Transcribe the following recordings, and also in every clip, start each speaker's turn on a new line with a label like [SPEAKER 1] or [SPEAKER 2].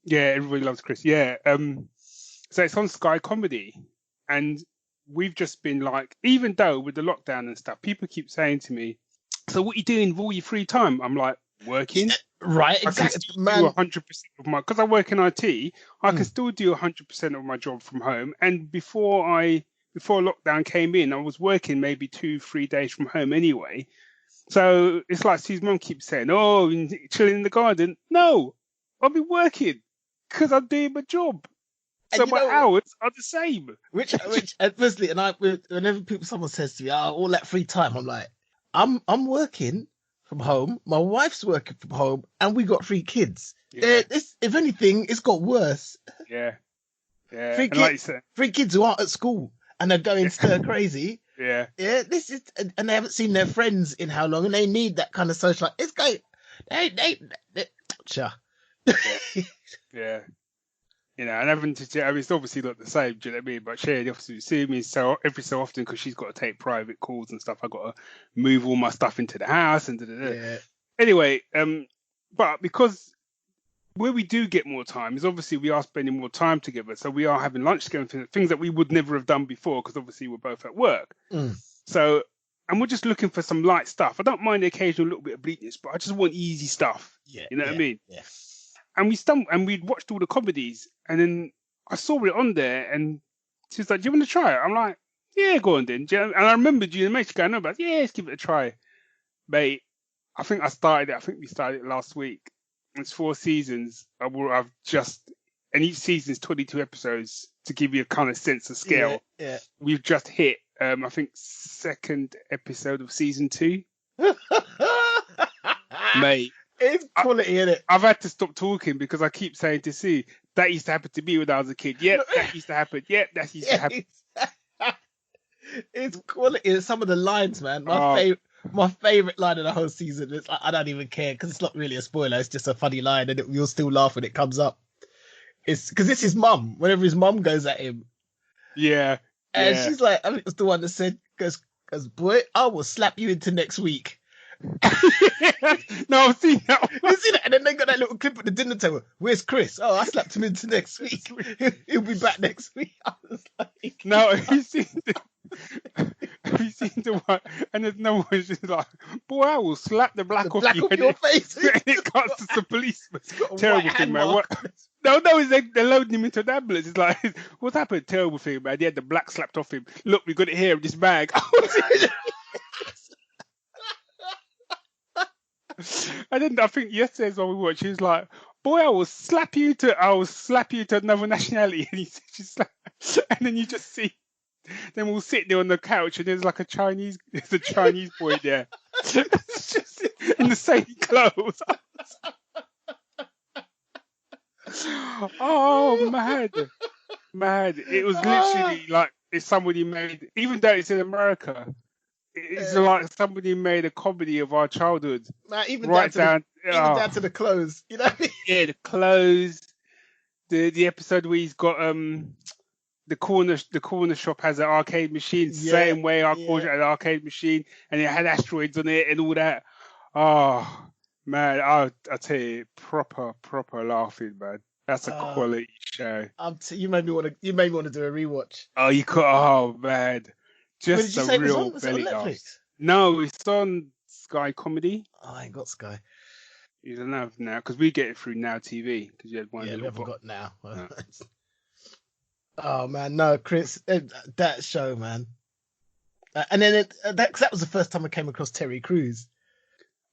[SPEAKER 1] Yeah, everybody loves Chris. Yeah. So it's on Sky Comedy, and we've just been like, even though with the lockdown and stuff, people keep saying to me, "So what are you doing with all your free time?" I'm like, working.
[SPEAKER 2] Right,
[SPEAKER 1] I can
[SPEAKER 2] exactly,
[SPEAKER 1] still do
[SPEAKER 2] man.
[SPEAKER 1] 100% of my, because I work in IT, I can still do 100% of my job from home. And before lockdown came in, I was working maybe 2-3 days from home anyway. So it's like Sue's mum keeps saying, "Oh, chilling in the garden." No, I'll be working because I'm doing my job.
[SPEAKER 2] And
[SPEAKER 1] So
[SPEAKER 2] you
[SPEAKER 1] my
[SPEAKER 2] know,
[SPEAKER 1] hours are the same.
[SPEAKER 2] which, firstly, and whenever someone says to me, "Oh, all that free time," I'm like, I'm working from home. My wife's working from home, and we got 3 kids.
[SPEAKER 1] Yeah,
[SPEAKER 2] If anything, it's got worse.
[SPEAKER 1] yeah, yeah.
[SPEAKER 2] Three
[SPEAKER 1] And like
[SPEAKER 2] kids,
[SPEAKER 1] you said,
[SPEAKER 2] 3 kids who aren't at school and they're going stir crazy.
[SPEAKER 1] yeah,
[SPEAKER 2] Yeah, this is, and they haven't seen their friends in how long, and they need that kind of social. It's going, sure.
[SPEAKER 1] yeah, yeah. And having to, I mean, it's obviously not the same, do you know what I mean? But she obviously see me so every so often because she's got to take private calls and stuff. I got to move all my stuff into the house and
[SPEAKER 2] Yeah,
[SPEAKER 1] Anyway, but because where we do get more time is obviously we are spending more time together, so we are having lunch together, things that we would never have done before because obviously we're both at work. So, and we're just looking for some light stuff. I don't mind the occasional little bit of bleakness, but I just want easy stuff.
[SPEAKER 2] yeah,
[SPEAKER 1] You know what I mean?
[SPEAKER 2] yeah.
[SPEAKER 1] And we'd watched all the comedies, and then I saw it on there, and she was like, "Do you want to try it?" I'm like, "Yeah, go on then." And I remembered you and mate going, "No, but yeah, let's give it a try, mate." I think we started it last week. It's 4 seasons. I've just, and each season is 22 episodes to give you a kind of sense of scale.
[SPEAKER 2] Yeah.
[SPEAKER 1] We've just hit, I think, 2nd episode of season 2. Mate,
[SPEAKER 2] It's quality, isn't it?
[SPEAKER 1] I've had to stop talking because I keep saying to Sue, that used to happen to me when I was a kid. Yep, that used to happen. Yep, that used to happen.
[SPEAKER 2] It's quality. It's some of the lines, man. My favorite line of the whole season is I don't even care because it's not really a spoiler. It's just a funny line, and you'll still laugh when it comes up. It's because it's his mum. Whenever his mum goes at him,
[SPEAKER 1] Yeah,
[SPEAKER 2] and she's like, I think it's the one that said, "Goes, boy, I will slap you into next week."
[SPEAKER 1] No, I've seen that.
[SPEAKER 2] You see that? And then they got that little clip at the dinner table. Where's Chris? Oh, I slapped him into next week. He'll be back next week. I was like,
[SPEAKER 1] No, have you seen the one? And there's no one just like, "Boy, I will slap the black off
[SPEAKER 2] your face."
[SPEAKER 1] And it cuts to some policeman.
[SPEAKER 2] Got a
[SPEAKER 1] Terrible
[SPEAKER 2] white
[SPEAKER 1] thing, man.
[SPEAKER 2] mark.
[SPEAKER 1] No, they're loading him into an ambulance. It's like, what's happened? Terrible thing, man. He had the black slapped off him. Look, we got it here in this bag. And then I think yesterday's when we watched, he was like, "Boy, I will slap you to another nationality." And and then you just see, then we'll sit there on the couch and there's a Chinese boy there, just in the same clothes. Oh, mad! It was literally like it's somebody made, even though it's in America. It's like somebody made a comedy of our childhood.
[SPEAKER 2] Even down to the clothes, you know what I mean?
[SPEAKER 1] Yeah, the clothes. The episode where he's got the corner shop has an arcade machine, same way our corner shop had an arcade machine, and it had asteroids on it and all that. Oh man, I tell you, proper laughing, man. That's a quality show.
[SPEAKER 2] You made me want to do a rewatch.
[SPEAKER 1] Oh, you could. Oh man. Just a real belly laugh. No, it's on Sky Comedy.
[SPEAKER 2] Oh, I ain't got Sky.
[SPEAKER 1] You don't have now because we get it through Now TV because you had one.
[SPEAKER 2] Yeah, we haven't got Now. No. Oh man, no, Chris, that show, man. And then that was the first time I came across Terry Crews.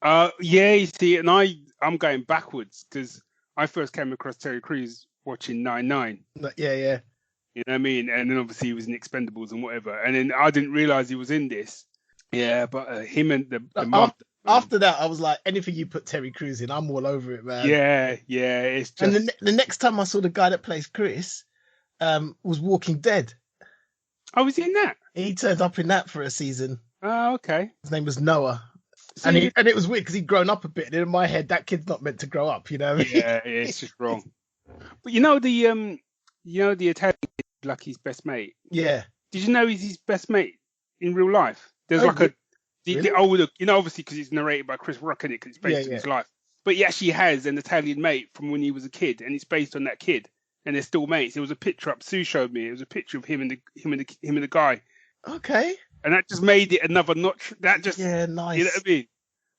[SPEAKER 1] Yeah, you see, and I'm going backwards because I first came across Terry Crews watching 9-9.
[SPEAKER 2] Yeah.
[SPEAKER 1] You know what I mean? And then obviously he was in Expendables and whatever. And then I didn't realise he was in this. Yeah, but him and the
[SPEAKER 2] after that, I was like, anything you put Terry Crews in, I'm all over it, man.
[SPEAKER 1] Yeah. It's just...
[SPEAKER 2] And the next time I saw the guy that plays Chris was Walking Dead.
[SPEAKER 1] Oh, was he in that?
[SPEAKER 2] He turned up in that for a season.
[SPEAKER 1] Oh, okay.
[SPEAKER 2] His name was Noah. And it was weird because he'd grown up a bit. And in my head, that kid's not meant to grow up, you know?
[SPEAKER 1] Yeah, it's just wrong. But you know the Italian kid, like his best mate.
[SPEAKER 2] Yeah.
[SPEAKER 1] Did you know he's his best mate in real life? There's the older, obviously because it's narrated by Chris Rock in it because it's based on his life. but he actually has an Italian mate from when he was a kid, and it's based on that kid, and they're still mates. There was a picture up Sue showed me. It was a picture of him and the guy.
[SPEAKER 2] Okay.
[SPEAKER 1] And that just made it another notch. That just
[SPEAKER 2] nice.
[SPEAKER 1] You know what I mean?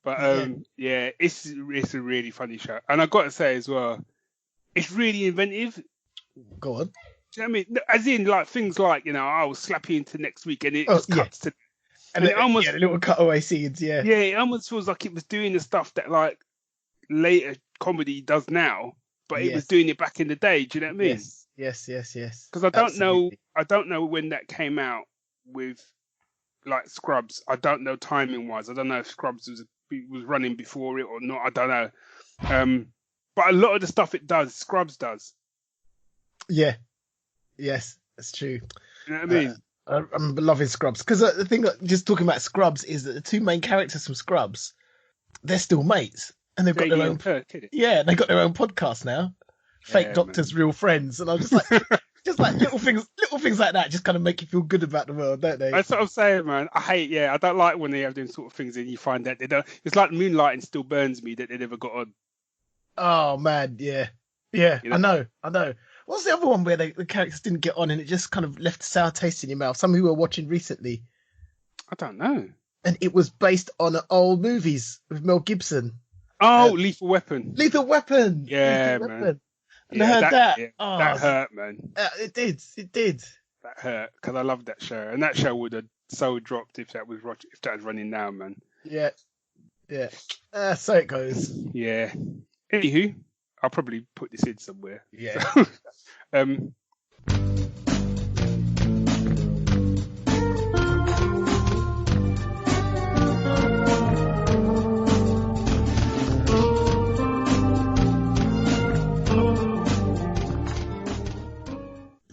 [SPEAKER 1] But it's a really funny show, and I got to say as well, it's really inventive.
[SPEAKER 2] Go on.
[SPEAKER 1] Do you know what I mean? As in, like things like I'll slap you into next week, and it just cuts to,
[SPEAKER 2] and it almost the little cutaway scenes. Yeah,
[SPEAKER 1] it almost feels like it was doing the stuff that like later comedy does now, but it was doing it back in the day. Do you know what I mean?
[SPEAKER 2] Yes.
[SPEAKER 1] Because I don't know when that came out with like Scrubs. I don't know timing wise. I don't know if Scrubs was running before it or not. I don't know. But a lot of the stuff it does, Scrubs does.
[SPEAKER 2] Yeah. Yes, that's true.
[SPEAKER 1] You know what I mean?
[SPEAKER 2] I'm loving Scrubs because the thing, just talking about Scrubs, is that the two main characters from Scrubs, they're still mates, and they've got their own. They got their own podcast now. Fake Doctors, Real Friends, and I'm just like, little things like that, just kind of make you feel good about the world, don't they?
[SPEAKER 1] That's what I'm saying, man. I don't like when they have them sort of things, and you find that they don't. It's like Moonlighting still burns me that they never got on.
[SPEAKER 2] Oh man, yeah. I know. What's the other one where the characters didn't get on and it just kind of left a sour taste in your mouth? Some we were watching recently.
[SPEAKER 1] I don't know.
[SPEAKER 2] And it was based on old movies with Mel Gibson.
[SPEAKER 1] Oh, Lethal Weapon.
[SPEAKER 2] Lethal Weapon.
[SPEAKER 1] Yeah, man.
[SPEAKER 2] And I heard that.
[SPEAKER 1] Yeah, that hurt, man.
[SPEAKER 2] It did.
[SPEAKER 1] That hurt because I loved that show, and that show would have so dropped if that was running now, man.
[SPEAKER 2] Yeah. So it goes.
[SPEAKER 1] Yeah. Anywho, I'll probably put this in somewhere.
[SPEAKER 2] Yeah.
[SPEAKER 1] So,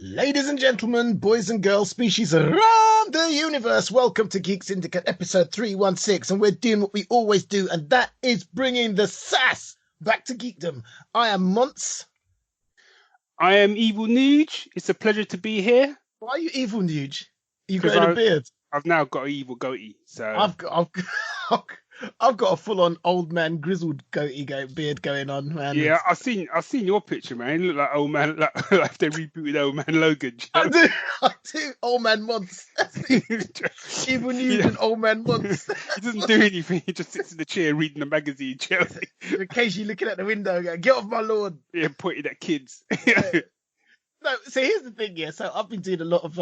[SPEAKER 2] Ladies and gentlemen, boys and girls, species around the universe, welcome to Geek Syndicate episode 316, and we're doing what we always do, and that is bringing the sass back to geekdom. I am Monts.
[SPEAKER 1] I am Evil Nuge. It's a pleasure to be here.
[SPEAKER 2] Why are you Evil Nuge? You got a beard.
[SPEAKER 1] I've now got an evil goatee, so
[SPEAKER 2] I've got a full-on old man grizzled beard going on, man.
[SPEAKER 1] Yeah, I've seen your picture, man. You look like old man, like they rebooted old man Logan.
[SPEAKER 2] I do. Old man Monts. Evil Nuge and old man Monts.
[SPEAKER 1] He doesn't do anything. He just sits in the chair reading a magazine, Chelsea.
[SPEAKER 2] Occasionally looking at the window, going, "Get off my lawn."
[SPEAKER 1] Yeah, pointing at kids.
[SPEAKER 2] No, so here's the thing. Yeah, so I've been doing a lot of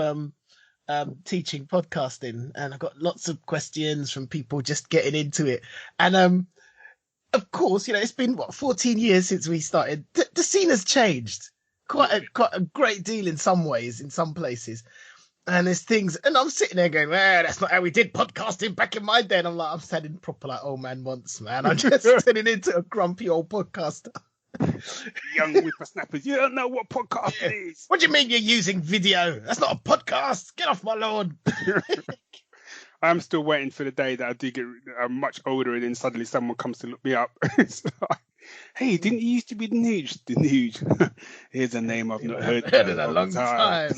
[SPEAKER 2] teaching podcasting, and I've got lots of questions from people just getting into it. And of course, it's been 14 years since we started. The scene has changed quite a great deal in some ways, in some places. And there's things, and I'm sitting there going, "Well, that's not how we did podcasting back in my day." And I'm sounding proper like old man Monts, man. I'm just turning into a grumpy old podcaster.
[SPEAKER 1] Young whippersnappers, you don't know what podcast it is.
[SPEAKER 2] What do you mean you're using video? That's not a podcast. Get off my lawn.
[SPEAKER 1] I'm still waiting for the day that I do get much older, and then suddenly someone comes to look me up. It's like, "Hey, didn't you used to be the Nuge? The Nuge." Here's a name I've not heard
[SPEAKER 2] in a long time.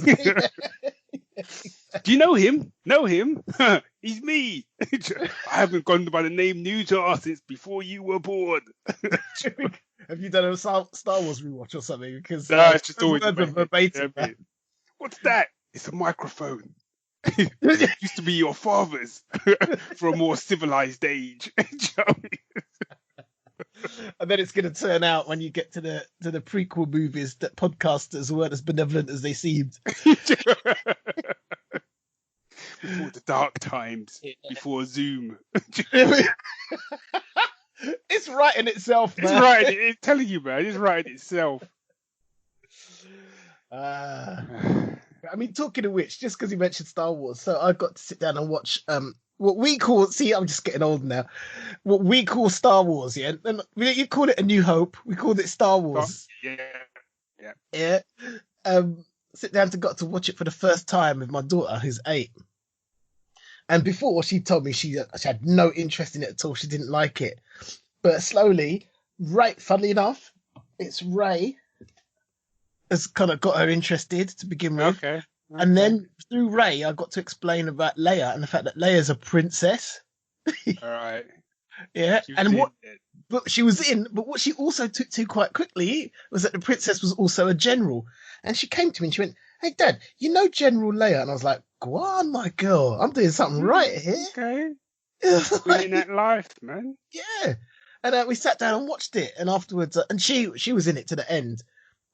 [SPEAKER 1] Do you know him? Know him? He's me. I haven't gone by the name Nuge since before you were born.
[SPEAKER 2] Have you done a Star Wars rewatch or something? Because
[SPEAKER 1] no, it's just always
[SPEAKER 2] verbatim.
[SPEAKER 1] Yeah, what's that? It's a microphone. It used to be your father's for a more civilized age.
[SPEAKER 2] And then it's going to turn out when you get to the prequel movies that podcasters weren't as benevolent as they seemed.
[SPEAKER 1] Before the dark times, before Zoom.
[SPEAKER 2] It's writing itself, man.
[SPEAKER 1] It's writing. It's telling you, man. It's writing itself.
[SPEAKER 2] I mean, talking of which, just because you mentioned Star Wars, so I got to sit down and watch what we call. See, I'm just getting old now. What we call Star Wars, yeah. And you call it A New Hope. We called it Star Wars. Yeah. Got to watch it for the first time with my daughter, who's 8. And before, she told me she had no interest in it at all. She didn't like it. But slowly, funnily enough, it's Ray has kind of got her interested to begin with.
[SPEAKER 1] Okay.
[SPEAKER 2] And then through Ray, I got to explain about Leia and the fact that Leia's a princess.
[SPEAKER 1] All right.
[SPEAKER 2] Yeah,
[SPEAKER 1] She was
[SPEAKER 2] and
[SPEAKER 1] dead.
[SPEAKER 2] but she was in. But what she also took to quite quickly was that the princess was also a general, and she came to me and she went, "Hey, Dad, you know General Leia?" And I was like, "Go on, my girl, I'm doing something right here."
[SPEAKER 1] Okay. Winning
[SPEAKER 2] Like,
[SPEAKER 1] that life, man.
[SPEAKER 2] yeah, and we sat down and watched it, and afterwards, and she was in it to the end.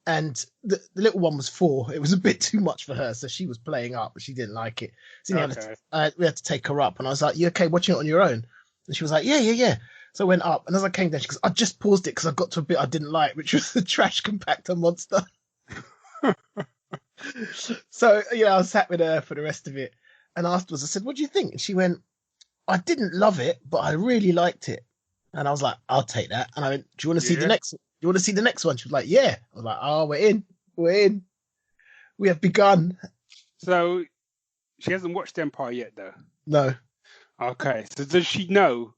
[SPEAKER 2] And the little one was 4. It was a bit too much for her, so she was playing up, but she didn't like it. So
[SPEAKER 1] Okay.
[SPEAKER 2] we had to take her up, and I was like, "You okay watching it on your own?" And she was like, "Yeah." So I went up, and as I came down, she goes, "I just paused it because I got to a bit I didn't like, which was the trash compactor monster." So I sat with her for the rest of it, and afterwards I said, "What do you think?" And she went, "I didn't love it, but I really liked it." And I was like, "I'll take that." And I went, "Do you want to see the
[SPEAKER 1] Yeah.
[SPEAKER 2] next? Do you want to see the next one?" She was like, "Yeah." I was like, "Oh, we're in, we have begun."
[SPEAKER 1] So she hasn't watched Empire yet, though.
[SPEAKER 2] No,
[SPEAKER 1] Okay. So does she know?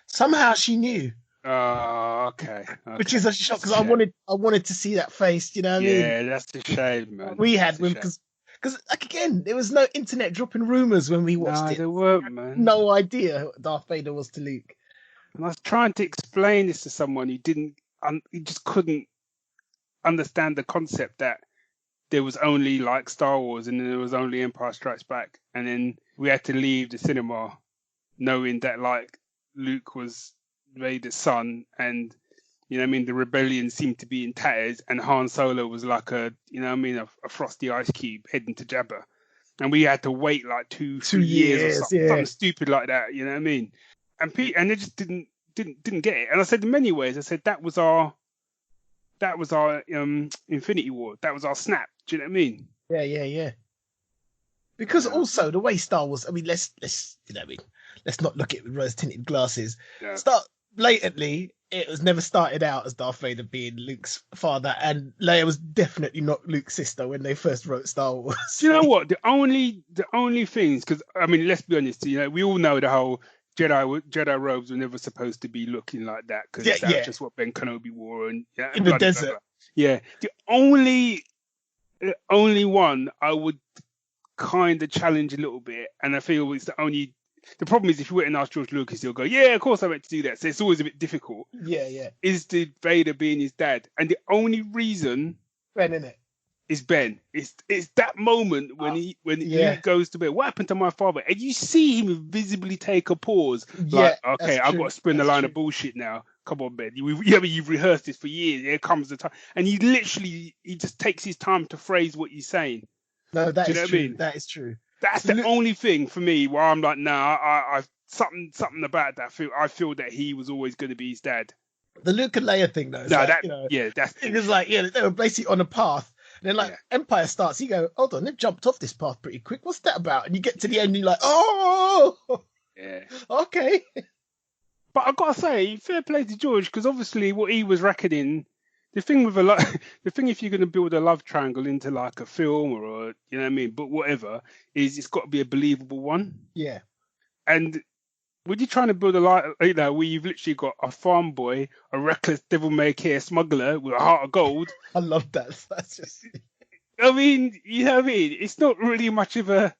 [SPEAKER 2] somehow she knew,
[SPEAKER 1] Oh, okay.
[SPEAKER 2] which
[SPEAKER 1] Okay.
[SPEAKER 2] is a shock
[SPEAKER 1] That's a
[SPEAKER 2] because
[SPEAKER 1] shame.
[SPEAKER 2] I wanted to see that face. You know what I mean?
[SPEAKER 1] Yeah, that's a shame, man.
[SPEAKER 2] We had
[SPEAKER 1] That's a
[SPEAKER 2] with
[SPEAKER 1] shame.
[SPEAKER 2] because like again, there was no internet dropping rumors when we watched
[SPEAKER 1] No,
[SPEAKER 2] it.
[SPEAKER 1] they weren't, man.
[SPEAKER 2] No idea what Darth Vader was to Luke.
[SPEAKER 1] And I was trying to explain this to someone who didn't, he just couldn't understand the concept that there was only like Star Wars and then there was only Empire Strikes Back. And then we had to leave the cinema knowing that like Luke was Vader's son and you know what I mean, the rebellion seemed to be in tatters and Han Solo was like a, you know what I mean, a frosty ice cube heading to Jabba. And we had to wait like
[SPEAKER 2] 2
[SPEAKER 1] 3 years or
[SPEAKER 2] years,
[SPEAKER 1] something,
[SPEAKER 2] yeah.
[SPEAKER 1] something stupid like that, you know what I mean? And and they just didn't get it. And I said in many ways, I said that was our Infinity War. That was our snap. Do you know what I mean?
[SPEAKER 2] Yeah. Because
[SPEAKER 1] Yeah.
[SPEAKER 2] also the way Star Wars, I mean, let's you know, what I mean, let's not look at it with rose tinted glasses.
[SPEAKER 1] Yeah.
[SPEAKER 2] Start blatantly, it was never started out as Darth Vader being Luke's father, and Leia was definitely not Luke's sister when they first wrote Star Wars.
[SPEAKER 1] Do you know what? The only things, because I mean, let's be honest. You know, we all know the whole Jedi robes were never supposed to be looking like that because that's
[SPEAKER 2] Yeah,
[SPEAKER 1] just what Ben Kenobi wore and
[SPEAKER 2] in the
[SPEAKER 1] blah, blah, blah,
[SPEAKER 2] desert.
[SPEAKER 1] blah. Yeah. The only one I would kind of challenge a little bit, and I feel it's the only. The problem is if you went and asked George Lucas, he'll go, "Yeah, of course I meant to do that." So it's always a bit difficult.
[SPEAKER 2] Yeah.
[SPEAKER 1] Is the Vader being his dad, and the only reason
[SPEAKER 2] Ben, innit?
[SPEAKER 1] is Ben. It's that moment when
[SPEAKER 2] Yeah,
[SPEAKER 1] Luke goes to bed. What happened to my father? And you see him visibly take a pause, like,
[SPEAKER 2] yeah,
[SPEAKER 1] okay,
[SPEAKER 2] that's
[SPEAKER 1] I've got
[SPEAKER 2] true.
[SPEAKER 1] to spin the
[SPEAKER 2] That's
[SPEAKER 1] line
[SPEAKER 2] true.
[SPEAKER 1] of bullshit now. Come on, Ben. You've rehearsed this for years. Here comes the time, and he just takes his time to phrase what he's saying.
[SPEAKER 2] No, that
[SPEAKER 1] Do you
[SPEAKER 2] is
[SPEAKER 1] know what I
[SPEAKER 2] true.
[SPEAKER 1] mean?
[SPEAKER 2] That is true.
[SPEAKER 1] That's
[SPEAKER 2] The
[SPEAKER 1] the
[SPEAKER 2] Luke,
[SPEAKER 1] only thing for me where I'm like, nah, I something about that. I feel that he was always going to be his dad.
[SPEAKER 2] the Luke and Leia thing though, it's
[SPEAKER 1] No,
[SPEAKER 2] like,
[SPEAKER 1] that's
[SPEAKER 2] it was
[SPEAKER 1] bullshit.
[SPEAKER 2] like, they were basically on a path. And then like
[SPEAKER 1] Yeah.
[SPEAKER 2] Empire starts, you go, hold on, they've jumped off this path pretty quick. What's that about? And you get to the end, and you're like, oh,
[SPEAKER 1] Yeah.
[SPEAKER 2] okay.
[SPEAKER 1] But I gotta say, fair play to George because obviously what he was reckoning, the thing with the thing if you're gonna build a love triangle into like a film or you know what I mean, but whatever is it's got to be a believable one.
[SPEAKER 2] Yeah,
[SPEAKER 1] And when you're trying to build a life, where you've literally got a farm boy, a reckless devil may care smuggler with a heart of gold.
[SPEAKER 2] I love that. That's just
[SPEAKER 1] I mean, you know what I mean? It's not really much of a.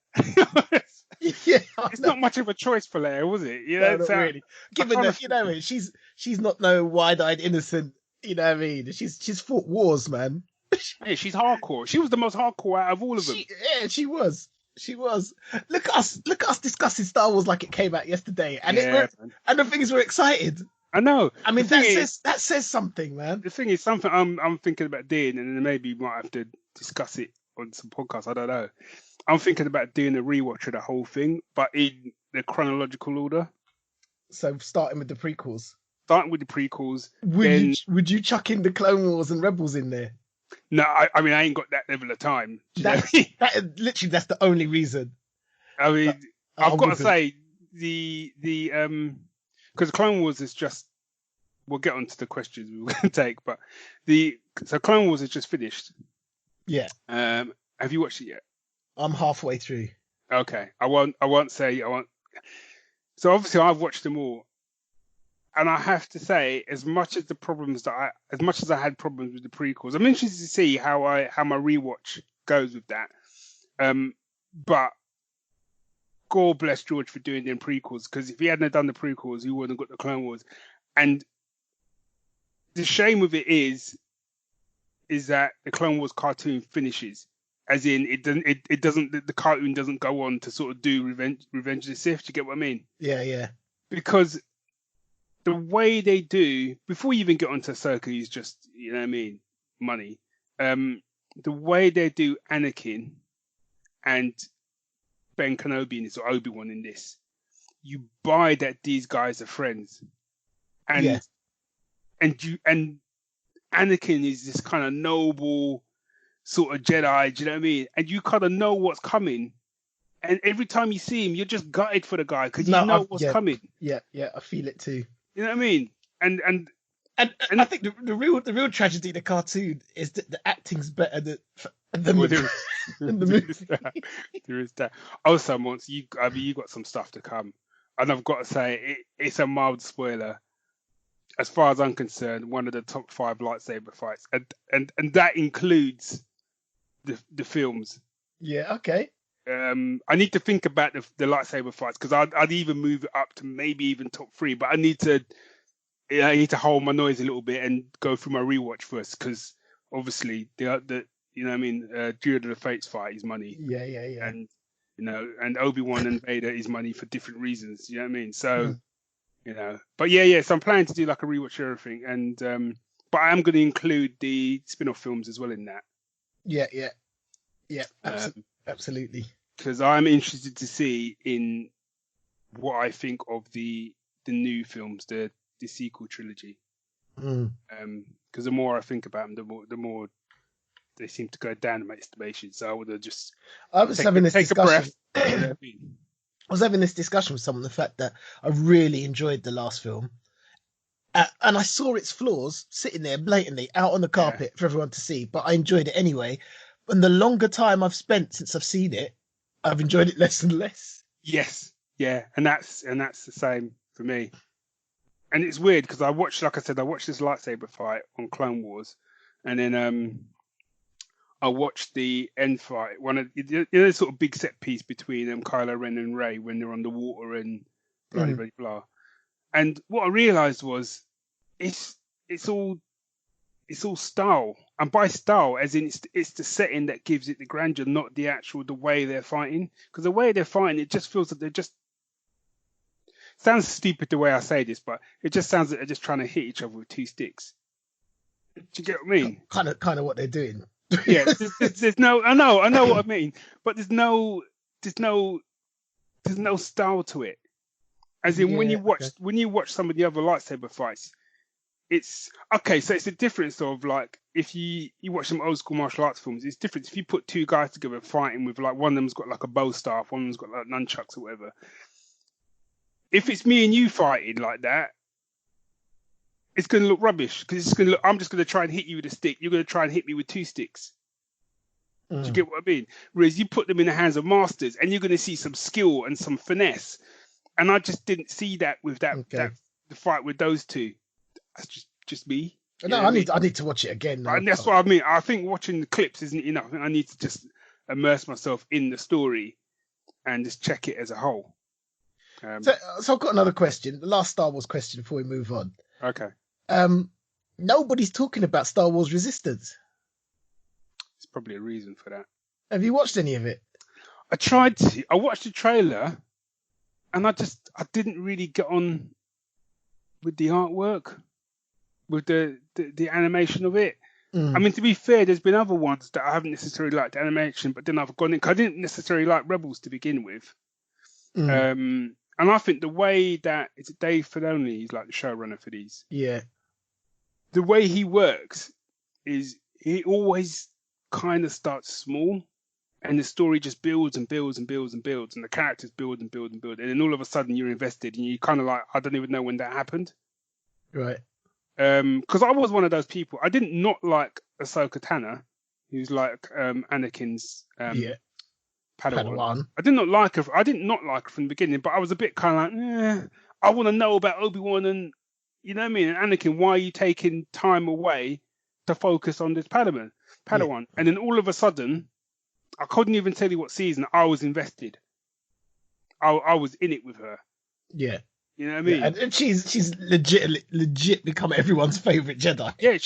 [SPEAKER 2] yeah, I
[SPEAKER 1] It's
[SPEAKER 2] know.
[SPEAKER 1] not much of a choice for Leia, was it? You
[SPEAKER 2] No,
[SPEAKER 1] know,
[SPEAKER 2] not
[SPEAKER 1] so
[SPEAKER 2] really.
[SPEAKER 1] I'm
[SPEAKER 2] Given
[SPEAKER 1] trying
[SPEAKER 2] that,
[SPEAKER 1] to.
[SPEAKER 2] she's not no wide-eyed innocent. You know what I mean? She's fought wars, man.
[SPEAKER 1] Hey, she's hardcore. She was the most hardcore out of all of them.
[SPEAKER 2] She was. She was. Look at us discussing Star Wars like it came out yesterday, and
[SPEAKER 1] Yeah, man.
[SPEAKER 2] and the things we're excited.
[SPEAKER 1] I know.
[SPEAKER 2] I
[SPEAKER 1] The
[SPEAKER 2] mean,
[SPEAKER 1] thing is,
[SPEAKER 2] that says something, man.
[SPEAKER 1] the thing is something I'm thinking about doing, and then maybe we might have to discuss it on some podcast. I don't know. I'm thinking about doing a rewatch of the whole thing, but in the chronological order,
[SPEAKER 2] So starting with the prequels,
[SPEAKER 1] starting with the prequels. Then
[SPEAKER 2] would you chuck in the Clone Wars and Rebels in there?
[SPEAKER 1] no, I mean I ain't got that level of time. Do you know
[SPEAKER 2] That
[SPEAKER 1] what I mean?
[SPEAKER 2] literally that's the only reason.
[SPEAKER 1] I
[SPEAKER 2] That
[SPEAKER 1] mean,
[SPEAKER 2] I
[SPEAKER 1] I've got to
[SPEAKER 2] wouldn't.
[SPEAKER 1] say the because Clone Wars is just. We'll get on to the questions we were going to take, but so Clone Wars is just finished.
[SPEAKER 2] Yeah,
[SPEAKER 1] Have you watched it yet?
[SPEAKER 2] I'm halfway through.
[SPEAKER 1] Okay, I won't say I won't. So obviously I've watched them all, and I have to say, as much as I had problems with the prequels, I'm interested to see how my rewatch goes with that. But God bless George for doing them prequels, because if he hadn't done the prequels, he wouldn't have got the Clone Wars. And the shame of it is that the Clone Wars cartoon finishes, as in it doesn't the cartoon doesn't go on to sort of do Revenge of the Sith. Do you get what I mean?
[SPEAKER 2] Yeah, yeah.
[SPEAKER 1] Because the way they do, before you even get onto Ahsoka, who's just, you know what I mean, money. The way they do Anakin and Ben Kenobi in this, or Obi-Wan in this, you buy that these guys are friends, and and Anakin is this kind of noble sort of Jedi. Do you know what I mean? And you kind of know what's coming, and every time you see him, you're just gutted for the guy because you know what's coming.
[SPEAKER 2] Yeah, I feel it too.
[SPEAKER 1] You know what I mean? And
[SPEAKER 2] I think the real tragedy of the cartoon is that the acting's better than the movie.
[SPEAKER 1] There is that. Also, Monts, you got some stuff to come, and I've got to say it's a mild spoiler. As far as I'm concerned, one of the top 5 lightsaber fights, and that includes the films.
[SPEAKER 2] Yeah. Okay.
[SPEAKER 1] I need to think about the lightsaber fights, because I'd even move it up to maybe even top 3, but I need to hold my noise a little bit and go through my rewatch first, because obviously the you know what I mean, Duel of the Fates fight is money.
[SPEAKER 2] Yeah.
[SPEAKER 1] And and Obi-Wan and Vader is money for different reasons. You know what I mean? So but so I'm planning to do like a rewatch of everything, and but I am going to include the spin-off films as well in that.
[SPEAKER 2] Yeah. Absolutely.
[SPEAKER 1] Because I'm interested to see in what I think of the new films, the sequel trilogy. Because the more I think about them, the more they seem to go down in my estimation. So I would have just
[SPEAKER 2] having this discussion.
[SPEAKER 1] I
[SPEAKER 2] was having this discussion with someone, the fact that I really enjoyed the last film, and I saw its flaws sitting there blatantly out on the carpet for everyone to see, but I enjoyed it anyway. And the longer time I've spent since I've seen it, I've enjoyed it less and less.
[SPEAKER 1] Yes, yeah, and that's the same for me. And it's weird because I watched this lightsaber fight on Clone Wars, and then I watched the end fight, one of the sort of big set piece between Kylo Ren and Rey when they're on the water and blah blah blah. And what I realised was it's all style, and by style as in it's the setting that gives it the grandeur, not the way they're fighting. Because the way they're fighting, it just feels that they're just, sounds stupid the way I say this, but it just sounds like they're just trying to hit each other with 2 sticks. Do you get what I mean?
[SPEAKER 2] Kind of what they're doing.
[SPEAKER 1] Yeah, there's no, I know what I mean, but there's no style to it. As in, when you watch some of the other lightsaber fights, it's okay. So it's a difference of like if you watch some old school martial arts films, it's different. If you put 2 guys together fighting with like one of them's got like a bow staff, one of them's got like nunchucks or whatever. If it's me and you fighting like that, it's going to look rubbish because it's going to look. I'm just going to try and hit you with a stick. You're going to try and hit me with 2 sticks. Do you get what I mean? Whereas you put them in the hands of masters, and you're going to see some skill and some finesse. And I just didn't see that with the fight with those 2. That's just me.
[SPEAKER 2] No, I need to watch it again. Now.
[SPEAKER 1] And that's what I mean. I think watching the clips isn't enough. I think I need to just immerse myself in the story and just check it as a whole.
[SPEAKER 2] So I've got another question. The last Star Wars question before we move on.
[SPEAKER 1] Okay.
[SPEAKER 2] Nobody's talking about Star Wars Resistance.
[SPEAKER 1] There's probably a reason for that.
[SPEAKER 2] Have you watched any of it?
[SPEAKER 1] I tried to. I watched the trailer, and I didn't really get on with the artwork, with the animation of it. I mean, to be fair, there's been other ones that I haven't necessarily liked the animation, but then I've gone in. 'Cause I didn't necessarily like Rebels to begin with. And I think the way that it's Dave Filoni, he's like the showrunner for these.
[SPEAKER 2] Yeah.
[SPEAKER 1] The way he works is he always kind of starts small, and the story just builds and builds and builds and builds, and the characters build and build and build, and then all of a sudden you're invested, and you kind of like, I don't even know when that happened.
[SPEAKER 2] Right.
[SPEAKER 1] Because I was one of those people. I didn't not like Ahsoka Tano, who's like Anakin's Padawan. I did not like her. I did not like her from the beginning, but I was a bit kind of like, I want to know about Obi-Wan and, you know what I mean, and Anakin. Why are you taking time away to focus on this Padawan? Yeah. And then all of a sudden, I couldn't even tell you what season, I was invested. I was in it with her.
[SPEAKER 2] Yeah.
[SPEAKER 1] You know what I
[SPEAKER 2] Yeah,
[SPEAKER 1] mean?
[SPEAKER 2] and she's legit become everyone's favorite Jedi.
[SPEAKER 1] Yeah,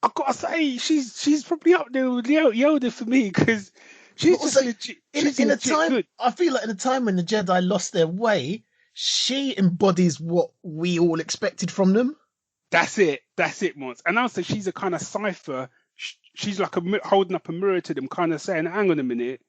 [SPEAKER 1] I gotta say, she's probably up there with Yoda for me because
[SPEAKER 2] But
[SPEAKER 1] she's just
[SPEAKER 2] also,
[SPEAKER 1] legit.
[SPEAKER 2] in
[SPEAKER 1] She's
[SPEAKER 2] in a
[SPEAKER 1] legit
[SPEAKER 2] time,
[SPEAKER 1] good.
[SPEAKER 2] I feel like in a time when the Jedi lost their way, she embodies what we all expected from them.
[SPEAKER 1] That's it. That's it, Mons. And also, she's a kind of cipher. She's like holding up a mirror to them, kind of saying, "Hang on a minute.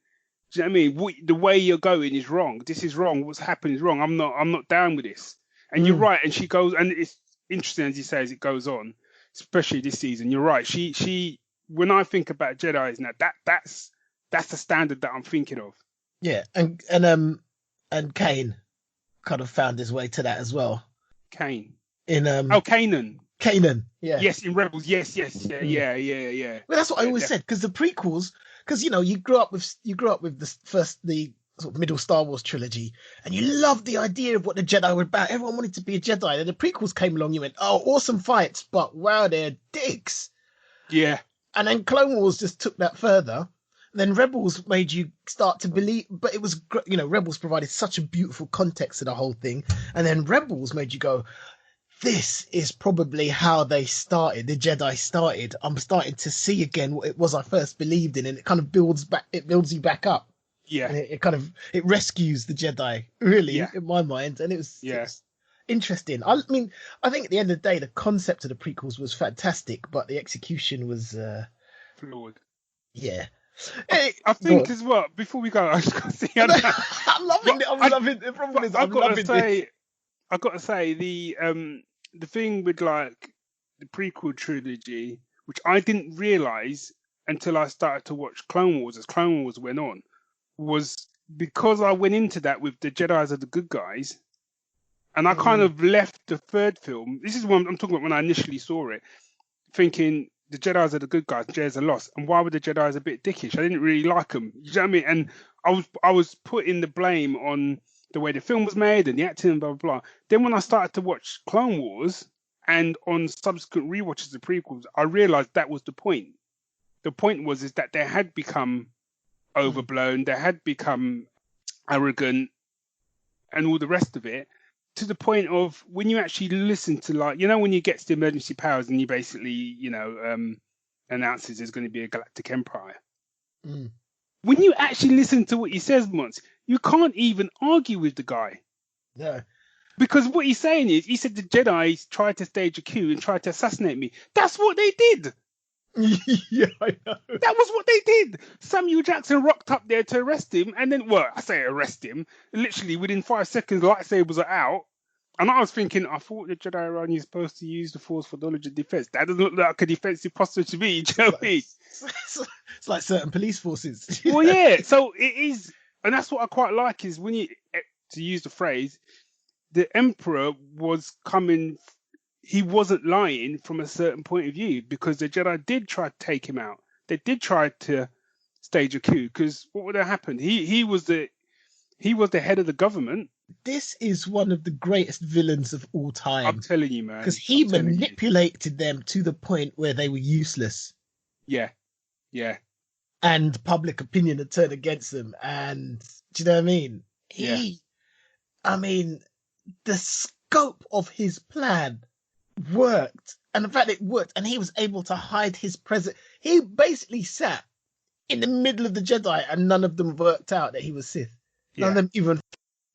[SPEAKER 1] Do you know what I mean? The way you're going is wrong. This is wrong. What's happened is wrong. I'm not down with this." And you're
[SPEAKER 2] Mm.
[SPEAKER 1] right. And she goes, and it's interesting as you say as it goes on, especially this season. You're right. She. When I think about Jedi's now, that's the standard that I'm thinking of.
[SPEAKER 2] Yeah, and Kane kind of found his way to that as well.
[SPEAKER 1] Kane.
[SPEAKER 2] In
[SPEAKER 1] Oh, Kanan.
[SPEAKER 2] Kanan, yeah.
[SPEAKER 1] Yes, in Rebels. Yes, yes, yeah,
[SPEAKER 2] Mm.
[SPEAKER 1] yeah.
[SPEAKER 2] Well, that's what I always
[SPEAKER 1] Yeah,
[SPEAKER 2] said, because the prequels, because you grew up with the sort of middle Star Wars trilogy, and you loved the idea of what the Jedi were about. Everyone wanted to be a Jedi. And the prequels came along, you went, oh, awesome fights, but wow, they're dicks.
[SPEAKER 1] yeah,
[SPEAKER 2] And then Clone Wars just took that further. Then Rebels made you start to believe, but it was, Rebels provided such a beautiful context to the whole thing. And then Rebels made you go, this is probably how they started. The Jedi started. I'm starting to see again what it was I first believed in, and it kind of builds you back up,
[SPEAKER 1] yeah,
[SPEAKER 2] and it rescues the Jedi, really,
[SPEAKER 1] yeah,
[SPEAKER 2] in my mind. And it
[SPEAKER 1] yeah.
[SPEAKER 2] was interesting. I mean, I think at the end of the day, the concept of the prequels was fantastic, but the execution was,
[SPEAKER 1] Flawed.
[SPEAKER 2] yeah.
[SPEAKER 1] I,
[SPEAKER 2] Hey,
[SPEAKER 1] I
[SPEAKER 2] go
[SPEAKER 1] think
[SPEAKER 2] on.
[SPEAKER 1] as well. Before we go, I just got to say,
[SPEAKER 2] I'm loving
[SPEAKER 1] but
[SPEAKER 2] it. I'm loving. The problem is,
[SPEAKER 1] I
[SPEAKER 2] I'm
[SPEAKER 1] got to
[SPEAKER 2] loving this.
[SPEAKER 1] say, the thing with like the prequel trilogy, which I didn't realize until I started to watch Clone Wars as Clone Wars went on, was because I went into that with the Jedi's are the good guys, and I kind
[SPEAKER 2] Mm,
[SPEAKER 1] of left the third film. This is what I'm talking about when I initially saw it, thinking the Jedi's are the good guys, Jedi's are lost. And why were the Jedi's a bit dickish? I didn't really like them. You know what I mean? And I was putting the blame on the way the film was made and the acting and blah blah blah. Then when I started to watch Clone Wars and on subsequent rewatches of prequels, I realized that was the point. The point was is that they had become
[SPEAKER 2] mm.
[SPEAKER 1] overblown, they had become arrogant, and all the rest of it, to the point of when you actually listen to, like, when you get to the emergency powers and you basically announces there's going to be a galactic empire.
[SPEAKER 2] Mm.
[SPEAKER 1] When you actually listen to what he says, Mons, you can't even argue with the guy,
[SPEAKER 2] No.
[SPEAKER 1] because what he's saying is he said the Jedi tried to stage a coup and tried to assassinate me. That's what they did.
[SPEAKER 2] Yeah, I know.
[SPEAKER 1] That was what they did. Samuel Jackson rocked up there to arrest him, and then, well, I say arrest him. Literally within 5 seconds, lightsabers are out. And I was thinking, I thought the Jedi are only supposed to use the Force for knowledge and defense. That doesn't look like a defensive posture to me. Do you know what I mean?
[SPEAKER 2] It's like certain police forces.
[SPEAKER 1] Well, yeah. So it is, and that's what I quite like is when you, to use the phrase, the Emperor was coming. He wasn't lying from a certain point of view, because the Jedi did try to take him out. They did try to stage a coup, because what would have happened? He was the head of the government.
[SPEAKER 2] This is one of the greatest villains of all
[SPEAKER 1] I'm
[SPEAKER 2] time,
[SPEAKER 1] telling you,
[SPEAKER 2] because
[SPEAKER 1] man. I'm
[SPEAKER 2] he
[SPEAKER 1] telling you.
[SPEAKER 2] manipulated them to the point where they were useless,
[SPEAKER 1] Yeah, yeah,
[SPEAKER 2] and public opinion had turned against them. And do you know what I mean?
[SPEAKER 1] yeah,
[SPEAKER 2] I mean, the scope of his plan worked, and the fact it worked, and he was able to hide his presence. He basically sat in the middle of the Jedi, and none of them worked out that he was Sith. None of
[SPEAKER 1] yeah.
[SPEAKER 2] them even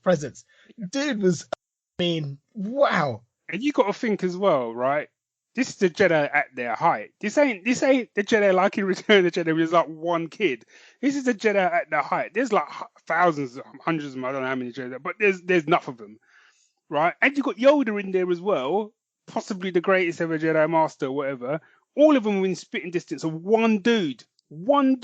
[SPEAKER 2] presence. Dude was, I mean, wow.
[SPEAKER 1] And you got to think as well, right? This is the Jedi at their height. This ain't the Jedi like in Return of the Jedi, where there's like one kid. This is the Jedi at their height. There's like thousands, hundreds of them. I don't know how many Jedi, but there's enough of them, right? And you got Yoda in there as well, possibly the greatest ever Jedi Master, or whatever. All of them within spitting distance of one dude, and